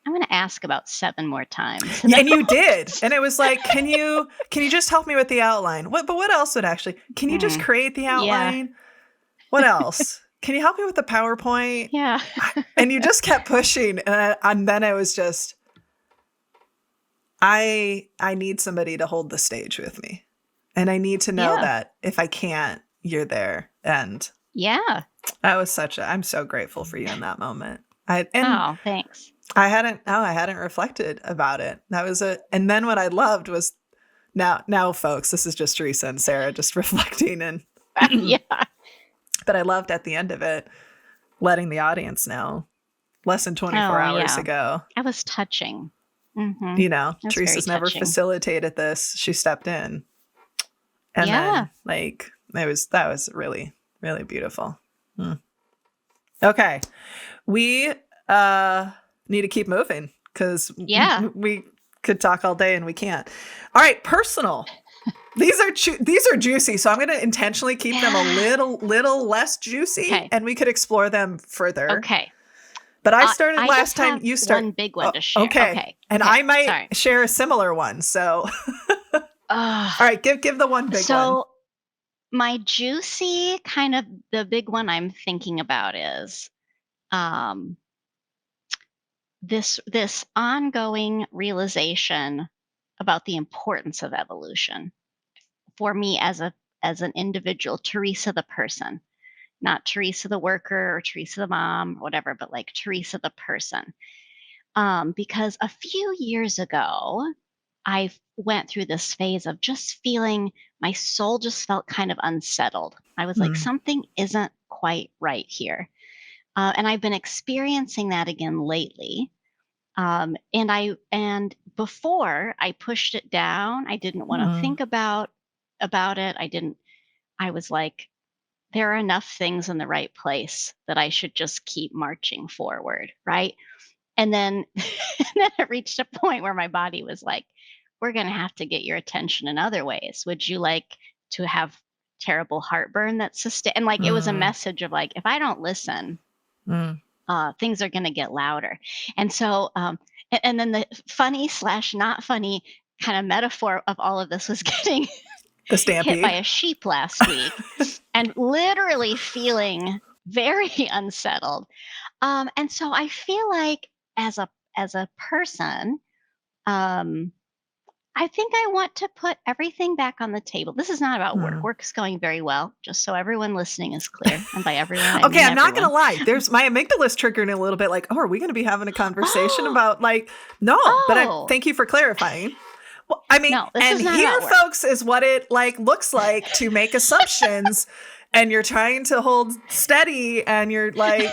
I'm going to ask about 7 more times. And Yeah, then and you did. And it was like, can you just help me with the outline? But what else would actually, can you just Mm, create the yeah, outline? What else? Can you help me with the PowerPoint? yeah. And you just kept pushing. And then it was just, I need somebody to hold the stage with me. And I need to know Yeah, that if I can't, you're there. And yeah. that was I'm so grateful for you in that moment. And Oh, thanks. I hadn't reflected about it. And then what I loved was, now folks, this is just Teresa and Sarah just reflecting, and Yeah. but I loved at the end of it, letting the audience know less than 24 Oh, hours yeah. ago, That was touching. That was very Teresa's never touching. facilitated this. She stepped in. And Yeah. then, like, that was really, really beautiful. Hmm. Okay. We need to keep moving, because Yeah. we could talk all day and we can't. All right, personal. These are juicy, so I'm going to intentionally keep them a Yeah. little less juicy, Okay. and we could explore them further. Okay. But I started I last just time. have You start. one big one Oh, to share. okay, Okay. and Okay. I might Sorry. share a similar one. So, all Uh, right, give the one big one. so my juicy kind of the big one I'm thinking about is um this ongoing realization about the importance of evolution for me as an individual, Teresa the person, not Teresa the worker or Teresa the mom or whatever, but like Teresa the person. Because a few years ago, I went through this phase of just feeling my soul just felt kind of unsettled. I was like, Mm, something isn't quite right here. And I've been experiencing that again lately. And before I pushed it down, I didn't want to Mm. think about it. I was like, there are enough things in the right place that I should just keep marching forward, right? And then, and then it reached a point where my body was like, we're going to have to get your attention in other ways. Would you like to have terrible heartburn that's and like it was a Mm. message of like, if I don't listen, Mm. things are going to get louder. And so, and then the funny slash not funny kind of metaphor of all of this was getting The hit by stampede. a sheep last week and literally feeling very unsettled. And so I feel like as a person, um, I think I want to put everything back on the table. This is not about work. Mm. Work's going very well, just so everyone listening is clear. And by everyone, I Okay, mean I'm not gonna everyone. lie. There's my amygdala's triggering a little bit. Like, oh, are we gonna be having a conversation Oh, about like? No, but I oh, thank you for clarifying. Well, I mean, no, this and is not here, about work. folks, is what it like looks like to make assumptions, and you're trying to hold steady, and you're like,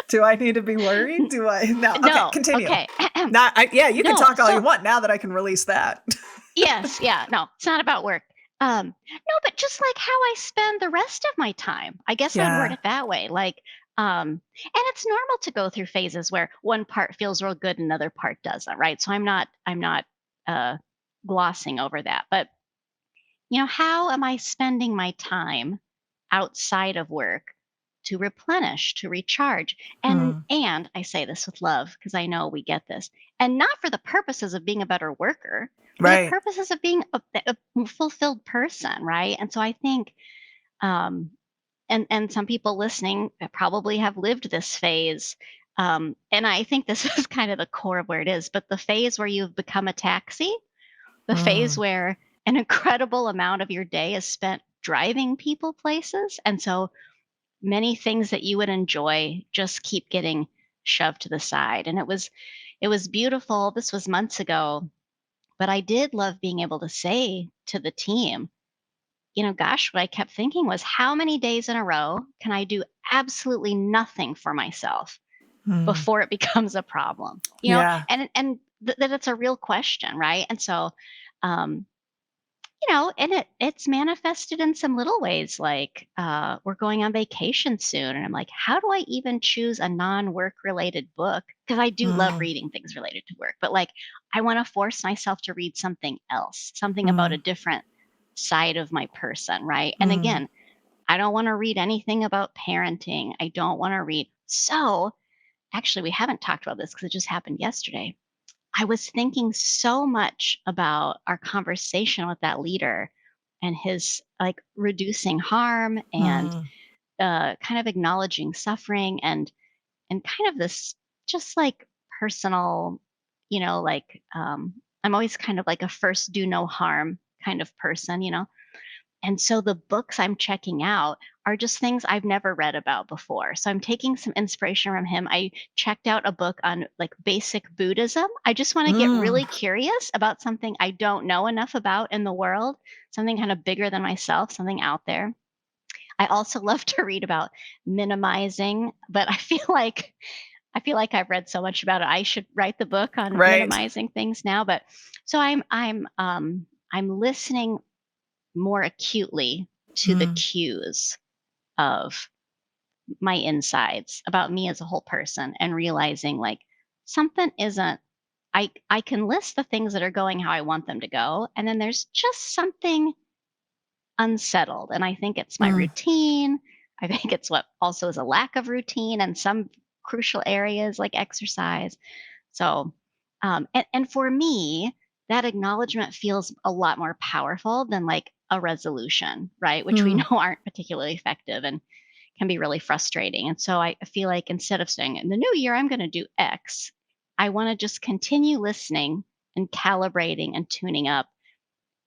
do I need to be worried? Do I? No. Okay, No, continue. okay. Not. Yeah, you can No, talk all you so want now that I can release that. yes, yeah, no, it's not about work. No, but just like how I spend the rest of my time. I guess I would word Yeah. it that way. Like, and it's normal to go through phases where one part feels real good, and another part doesn't, right? So I'm not uh glossing over that. But how am I spending my time outside of work to replenish, to recharge? And Mm. and I say this with love because I know we get this. And not for the purposes of being a better worker, for the Right. purposes of being a fulfilled person, right? And so I think um and some people listening probably have lived this phase. And I think this is kind of the core of where it is, but the phase where you've become a taxi, the phase Mm. where an incredible amount of your day is spent driving people places. And so many things that you would enjoy just keep getting shoved to the side. And it was beautiful. This was months ago, but I did love being able to say to the team, gosh, what I kept thinking was how many days in a row can I do absolutely nothing for myself Mm. before it becomes a problem? Yeah. And that it's a real question, right? And so um and it's manifested in some little ways, like we're going on vacation soon, and I'm like, how do I even choose a non-work related book? Because I do love Mm. reading things related to work, but like I want to force myself to read something else, something about a Mm. different side of my person, right? And Mm. again, I don't want to read anything about parenting. I don't want to read. So actually, we haven't talked about this because it just happened yesterday. I was thinking so much about our conversation with that leader and his like reducing harm and Mm. kind of acknowledging suffering and kind of this just like personal, like I'm always kind of like a first do no harm kind of person. And so the books I'm checking out are just things I've never read about before. So I'm taking some inspiration from him. I checked out a book on like basic Buddhism. I just want to get Mm. really curious about something I don't know enough about in the world, something kind of bigger than myself, something out there. I also love to read about minimizing, but I feel like I've read so much about it. I should write the book on Right. minimizing things now, but so I'm listening more acutely to the Mm. cues of my insides about me as a whole person and realizing like something isn't I can list the things that are going how I want them to go, and then there's just something unsettled, and I think it's my Mm. routine. I think it's what also is a lack of routine and some crucial areas like exercise. So and for me, that acknowledgement feels a lot more powerful than like a resolution, right? Which we know Mm. aren't particularly effective and can be really frustrating. And so I feel like instead of saying in the new year, I'm going to do X, I want to just continue listening and calibrating and tuning up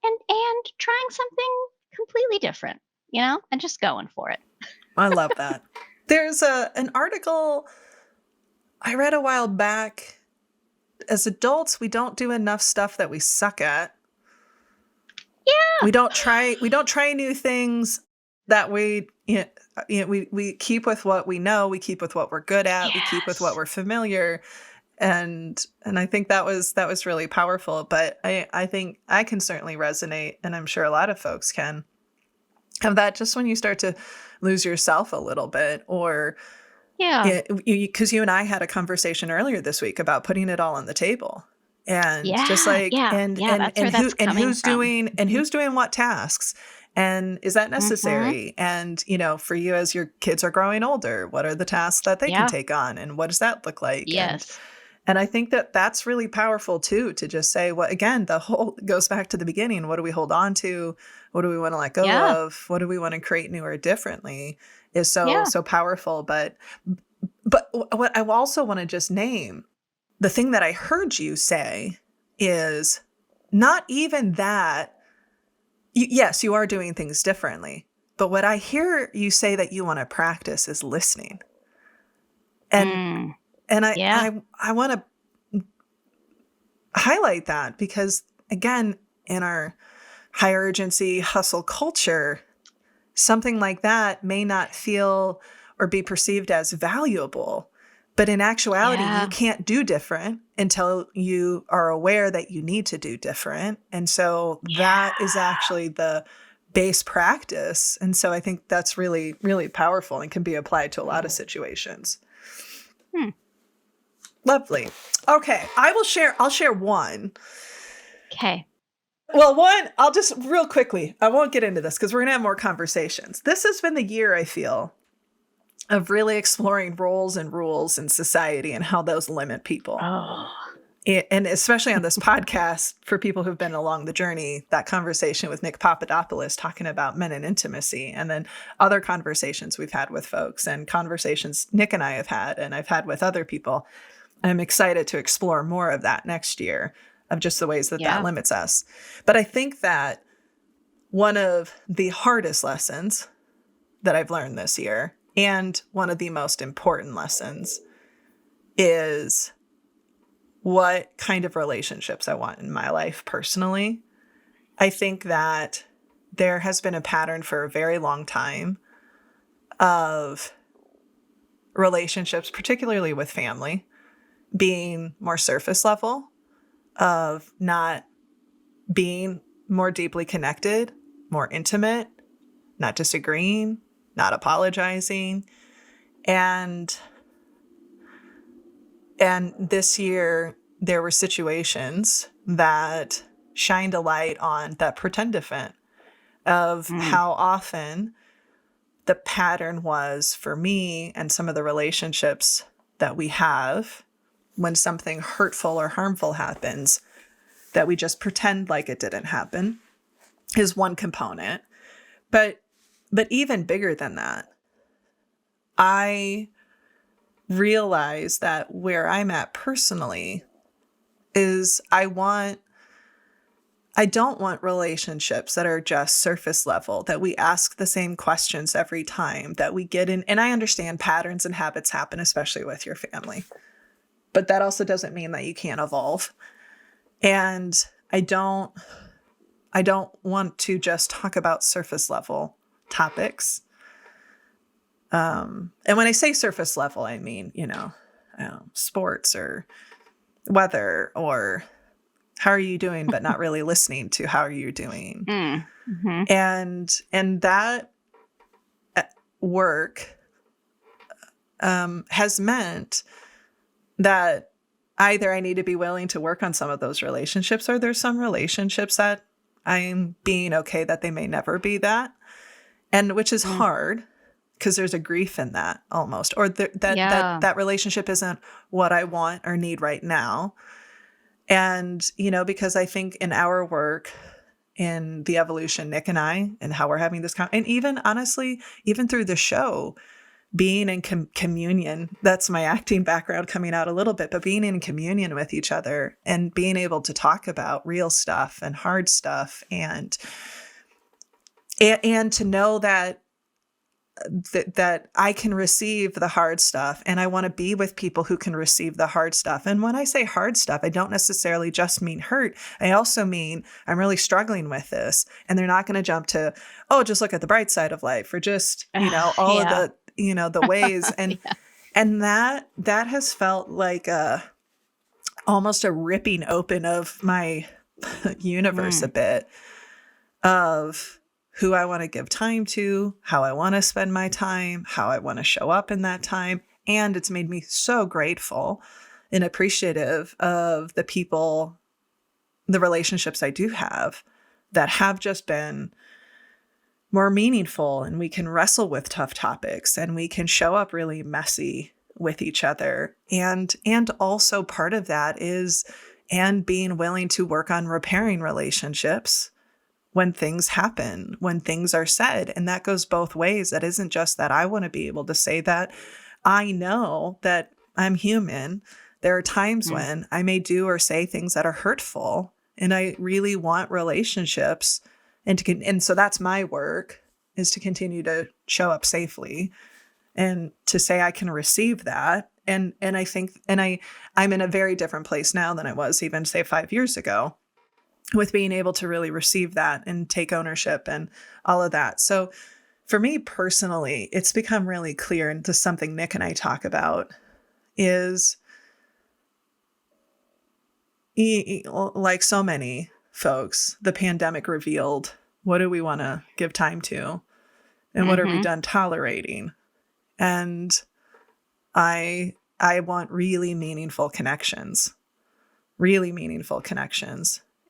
and trying something completely different, and just going for it. I love that. There's an article I read a while back. As adults, we don't do enough stuff that we suck at. Yeah. We don't try new things. that we keep with what we know, we keep with what we're good at, we keep with what Yes. we're familiar. And I think that was really powerful. But I think I can certainly resonate, and I'm sure a lot of folks can have that just when you start to lose yourself a little bit, or Yeah. because you and I had a conversation earlier this week about putting it all on the table, and just Yeah. like Yeah. Yeah. That's where that's coming from. Mhm. who's doing what tasks, and is that Mhm. necessary? And for you, as your kids are growing older, what are the tasks that they can Yeah. take on, and what does that look like? Yes. And I think that that's really powerful too, to just say, what, again, the whole goes back to the beginning. What do we hold on to? What do we want to let go Yeah. of? What do we want to create new or differently, is Yeah. so powerful. But what I also want to just name, the thing that I heard you say is not even that. Yes, you are doing things differently. But what I hear you say that you want to practice is listening. And Mm. and Yeah. I want to highlight that, because again, in our high urgency hustle culture, something like that may not feel or be perceived as valuable. But in actuality, you Yeah. can't do different until you are aware that you need to do different. And so that is Yeah. actually the base practice. And so I think that's really, really powerful and can be applied to a lot of situations. Hmm. Lovely. Okay. I'll share one. Okay. Well, one, I'll just real quickly, I won't get into this because we're going to have more conversations. This has been the year, I feel, of really exploring roles and rules in society and how those limit people. Oh. And especially on this podcast, for people who've been along the journey, that conversation with Nick Papadopoulos talking about men and intimacy, and then other conversations we've had with folks, and conversations Nick and I have had, and I've had with other people. I'm excited to explore more of that next year, of just the ways that that Yeah. limits us. But I think that one of the hardest lessons that I've learned this year, and one of the most important lessons, is what kind of relationships I want in my life personally. I think that there has been a pattern for a very long time of relationships, particularly with family, being more surface level, of not being more deeply connected, more intimate, not disagreeing, not apologizing. And this year, there were situations that shined a light on that pretendifant of Mm. how often the pattern was for me and some of the relationships that we have, when something hurtful or harmful happens, that we just pretend like it didn't happen, is one component. But even bigger than that, I realize that where I'm at personally is I don't want relationships that are just surface level, that we ask the same questions every time, that we get in. And I understand patterns and habits happen, especially with your family, but that also doesn't mean that you can't evolve. And I don't want to just talk about surface level topics. And when I say surface level, I mean, sports or weather, or how are you doing, but not really listening to how are you doing. Mm. Mm-hmm. And that work has meant that either I need to be willing to work on some of those relationships, or there's some relationships that I'm being okay that they may never be that, and which is Mm. hard, because there's a grief in that almost, or Yeah. that relationship isn't what I want or need right now. And, because I think in our work, in the evolution, Nick and I, and how we're having this, and even honestly, even through the show, being in communion, that's my acting background coming out a little bit, but being in communion with each other and being able to talk about real stuff and hard stuff, and to know that that I can receive the hard stuff, and I want to be with people who can receive the hard stuff. And when I say hard stuff, I don't necessarily just mean hurt. I also mean I'm really struggling with this, and they're not going to jump to, oh, just look at the bright side of life, or just, all of Yeah. the ways. Yeah. And that has felt like almost a ripping open of my universe a Mm. bit, of who I want to give time to, how I want to spend my time, how I want to show up in that time. And it's made me so grateful and appreciative of the people, the relationships I do have that have just been more meaningful, and we can wrestle with tough topics, and we can show up really messy with each other. And also part of that is, and being willing to work on repairing relationships when things happen, when things are said. And that goes both ways. That isn't just that I want to be able to say that. I know that I'm human. There are times Mm. when I may do or say things that are hurtful, and I really want relationships. And so that's my work, is to continue to show up safely and to say I can receive that. And I think, I'm in a very different place now than I was even, say, 5 years ago, with being able to really receive that and take ownership and all of that. So for me personally, it's become really clear, and this is something Nick and I talk about, is like so many folks, the pandemic revealed, what do we want to give time to? And what are we Mm-hmm. done tolerating? And I want really meaningful connections.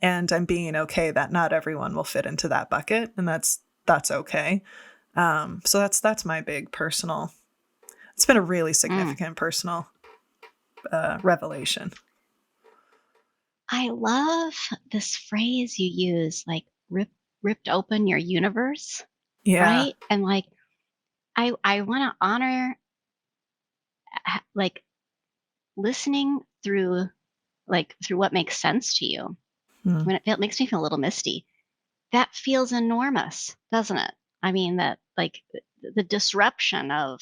And I'm being okay that not everyone will fit into that bucket, and that's okay. So that's my big personal. It's been a really Mm. significant personal revelation. I love this phrase you use, like ripped open your universe, Yeah. right? And like I want to honor like listening through through what makes sense to you. Hmm. When it makes me feel a little misty. That feels enormous, doesn't it? I mean, that like the disruption of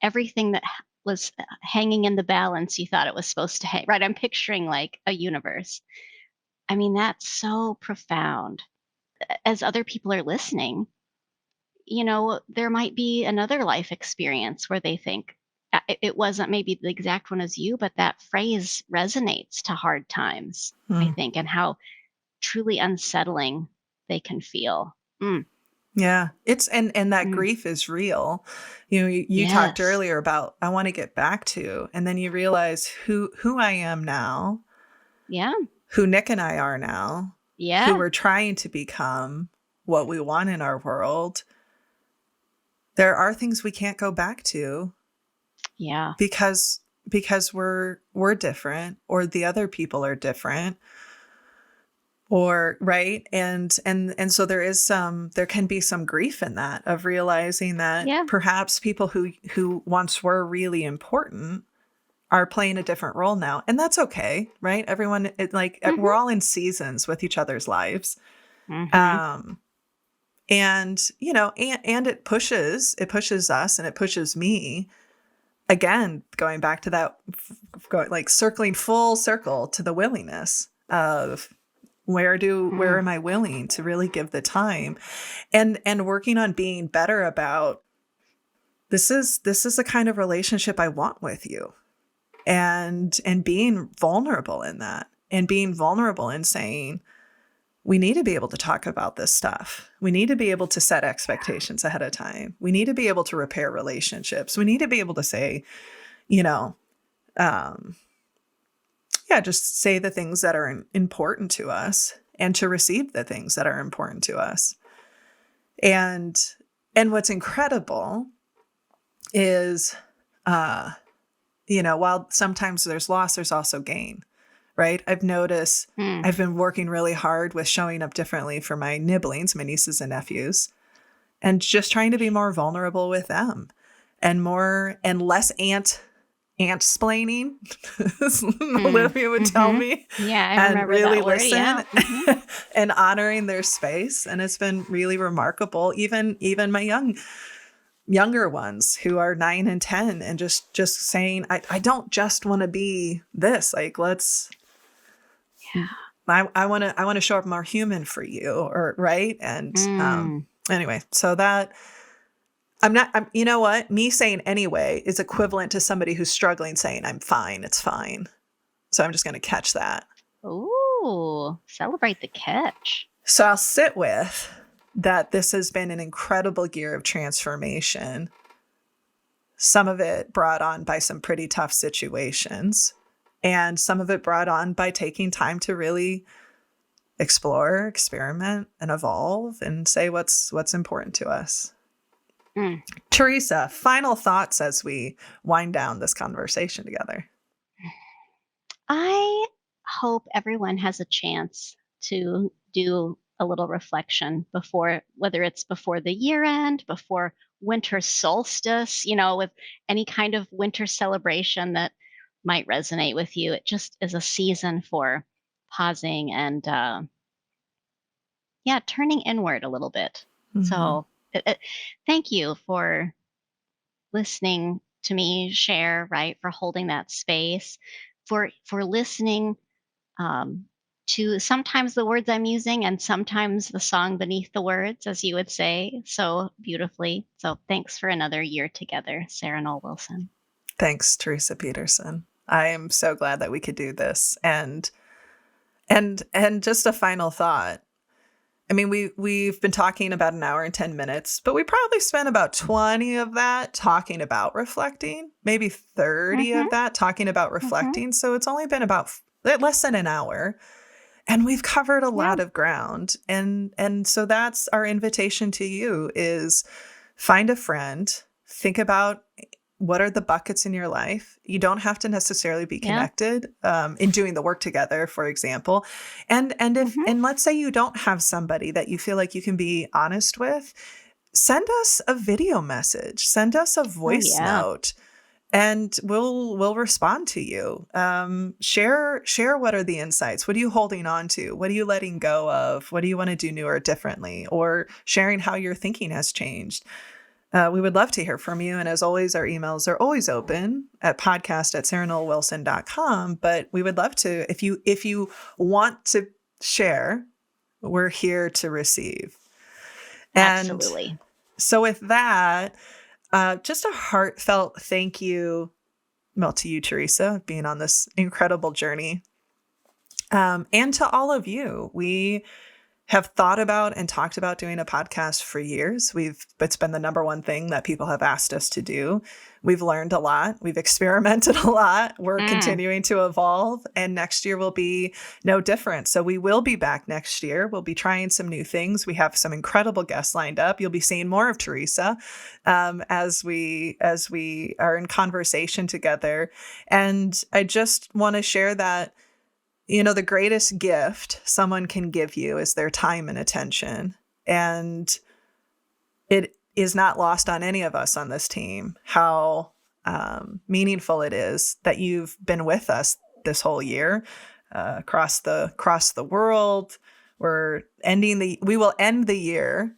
everything that was hanging in the balance you thought it was supposed to hang, right? I'm picturing like a universe. I mean, that's so profound. As other people are listening, there might be another life experience where they think it wasn't maybe the exact one as you, but that phrase resonates to hard times, I Hmm. think, and how truly unsettling they can feel. Mm, Yeah. And that mm. grief is real. You talked Yes. earlier about, I want to get back to, and then you realize who I am now, Yeah. who Nick and I are now, who Yeah. we're trying to become, what we want in our world. There are things we can't go back to, Yeah. because we're different, or the other people are different, or right. And so there can be some grief in that, of realizing that Yeah. perhaps people who once were really important are playing a different role now, and that's okay, right? Everyone, we're Mhm. all in seasons with each other's lives. Mhm. um and it pushes us, and it pushes me, again, going back to that, going, like, circling full circle to the willingness of, where Mm. am I willing to really give the time, and working on being better about, this is the kind of relationship I want with you, and being vulnerable in that, and being vulnerable in saying, we need to be able to talk about this stuff. We need to be able to set expectations ahead of time. We need to be able to repair relationships. We need to be able to say, you know, um, yeah, just say the things that are important to us, and to receive the things that are important to us. And what's incredible is, uh, while sometimes there's loss, there's also gain, right? I've noticed Mm. I've been working really hard with showing up differently for my nibblings, my nieces and nephews, and just trying to be more vulnerable with them, and less ant-splaining, as Mm, Olivia would tell mhm. me, Yeah, I and remember really that word, yeah. listen Mhm. and honoring their space. And it's been really remarkable. Even my younger ones who are 9 and 10, and just saying, I don't just want to be this. Like, let's I want to show up more human for you, or right. And Mm. anyway, so that you know what? Me saying anyway is equivalent to somebody who's struggling saying I'm fine, it's fine. So I'm just going to catch that. Ooh, celebrate the catch. So I'll sit with that. This has been an incredible year of transformation. Some of it brought on by some pretty tough situations, and some of it brought on by taking time to really explore, experiment, and evolve and say what's important to us. Mm. Teresa, final thoughts as we wind down this conversation together. I hope everyone has a chance to do a little reflection before, whether it's before the year end, before winter solstice, with any kind of winter celebration that might resonate with you. It just is a season for pausing and, yeah, turning inward a little bit. Mhm. So, thank you for listening to me share, right? For holding that space, for listening, um, to sometimes the words I'm using and sometimes the song beneath the words, as you would say so beautifully. So thanks for another year together, Sarah Noll Wilson. Thanks, Teresa Peterson. I am so glad that we could do this. And just a final thought. I mean, we've been talking about an hour and 10 minutes, but we probably spent about 20 of that talking about reflecting, maybe 30 Mm-hmm. of that talking about Mm-hmm. reflecting. So it's only been about less than an hour, and we've covered a Yeah. lot of ground. And so that's our invitation to you is find a friend, think about what are the buckets in your life. You don't have to necessarily be Yeah. connected in doing the work together, for example. And Mm-hmm. let's say you don't have somebody that you feel like you can be honest with, send us a video message, send us a Oh voice yeah. note, and we'll respond to you. Share what are the insights, what are you holding on to, what are you letting go of, what do you want to do new or differently, or sharing how your thinking has changed. We would love to hear from you. And as always, our emails are always open at podcast@sarahnollwilson.com. But we would love to, if you want to share, we're here to receive. And Absolutely. so with that, just a heartfelt thank you, well, to you, Teresa, being on this incredible journey. And to all of you. We have thought about and talked about doing a podcast for years. It's been the number one thing that people have asked us to do. We've learned a lot. We've experimented a lot. We're Mm. continuing to evolve, and next year will be no different. So we will be back next year. We'll be trying some new things. We have some incredible guests lined up. You'll be seeing more of Teresa as we are in conversation together. And I just want to share that the greatest gift someone can give you is their time and attention. And it is not lost on any of us on this team how meaningful it is that you've been with us this whole year across the world. We will end the year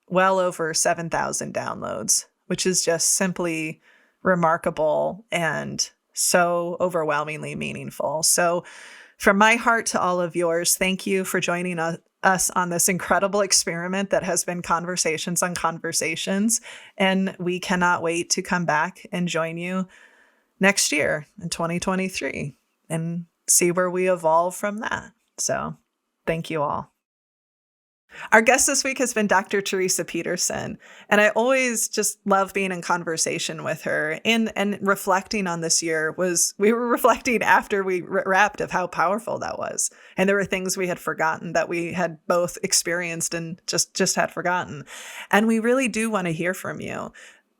well over 7,000 downloads, which is just simply remarkable and so overwhelmingly meaningful. So from my heart to all of yours, thank you for joining us on this incredible experiment that has been Conversations on Conversations. And we cannot wait to come back and join you next year in 2023 and see where we evolve from that. So thank you all. Our guest this week has been Dr. Teresa Peterson, and I always just love being in conversation with her and reflecting on this year. We were reflecting after we wrapped of how powerful that was, and there were things we had forgotten that we had both experienced and just had forgotten, and we really do want to hear from you.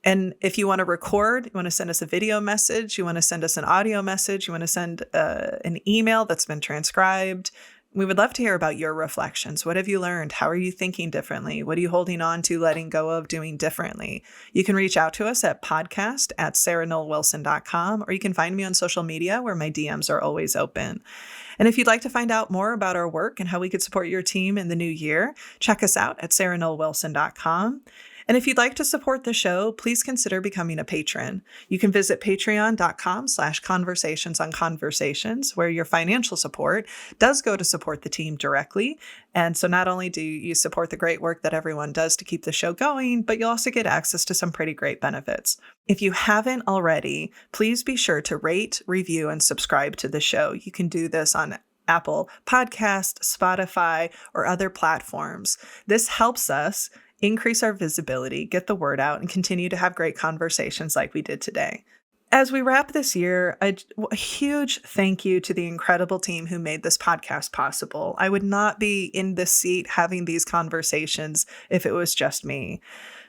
And if you want to record, you want to send us a video message, you want to send us an audio message, you want to send an email that's been transcribed, We would love to hear about your reflections. What have you learned? How are you thinking differently? What are you holding on to, letting go of, doing differently? You can reach out to us at podcast@sarahnollwilson.com, or you can find me on social media where my DMs are always open. And if you'd like to find out more about our work and how we could support your team in the new year, check us out at sarahnollwilson.com. And if you'd like to support the show, please consider becoming a patron. You can visit patreon.com/conversationsonconversations, where your financial support does go to support the team directly. And so not only do you support the great work that everyone does to keep the show going, but you'll also get access to some pretty great benefits. If you haven't already, please be sure to rate, review, and subscribe to the show. You can do this on Apple Podcast, Spotify, or other platforms. This helps us increase our visibility, get the word out, and continue to have great conversations like we did today. As we wrap this year, a huge thank you to the incredible team who made this podcast possible. I would not be in this seat having these conversations if it was just me.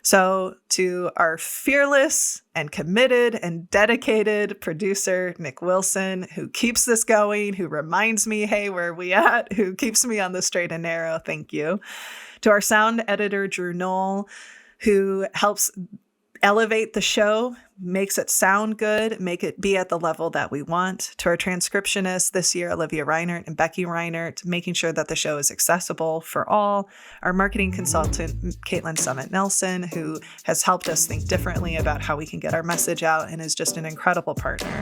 So to our fearless and committed and dedicated producer, Nick Wilson, who keeps this going, who reminds me, hey, where are we at? Who keeps me on the straight and narrow, thank you. To our sound editor, Drew Noll, who helps elevate the show, makes it sound good, make it be at the level that we want. To our transcriptionists this year, Olivia Reinert and Becky Reinert, making sure that the show is accessible for all. Our marketing consultant, Caitlin Summit Nelson, who has helped us think differently about how we can get our message out and is just an incredible partner.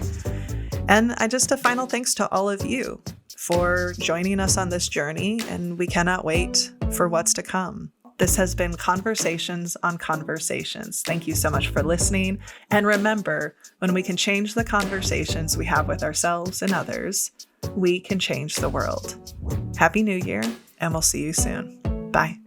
And just a final thanks to all of you for joining us on this journey, and we cannot wait for what's to come. This has been Conversations on Conversations. Thank you so much for listening. And remember, when we can change the conversations we have with ourselves and others, we can change the world. Happy New Year, and we'll see you soon. Bye.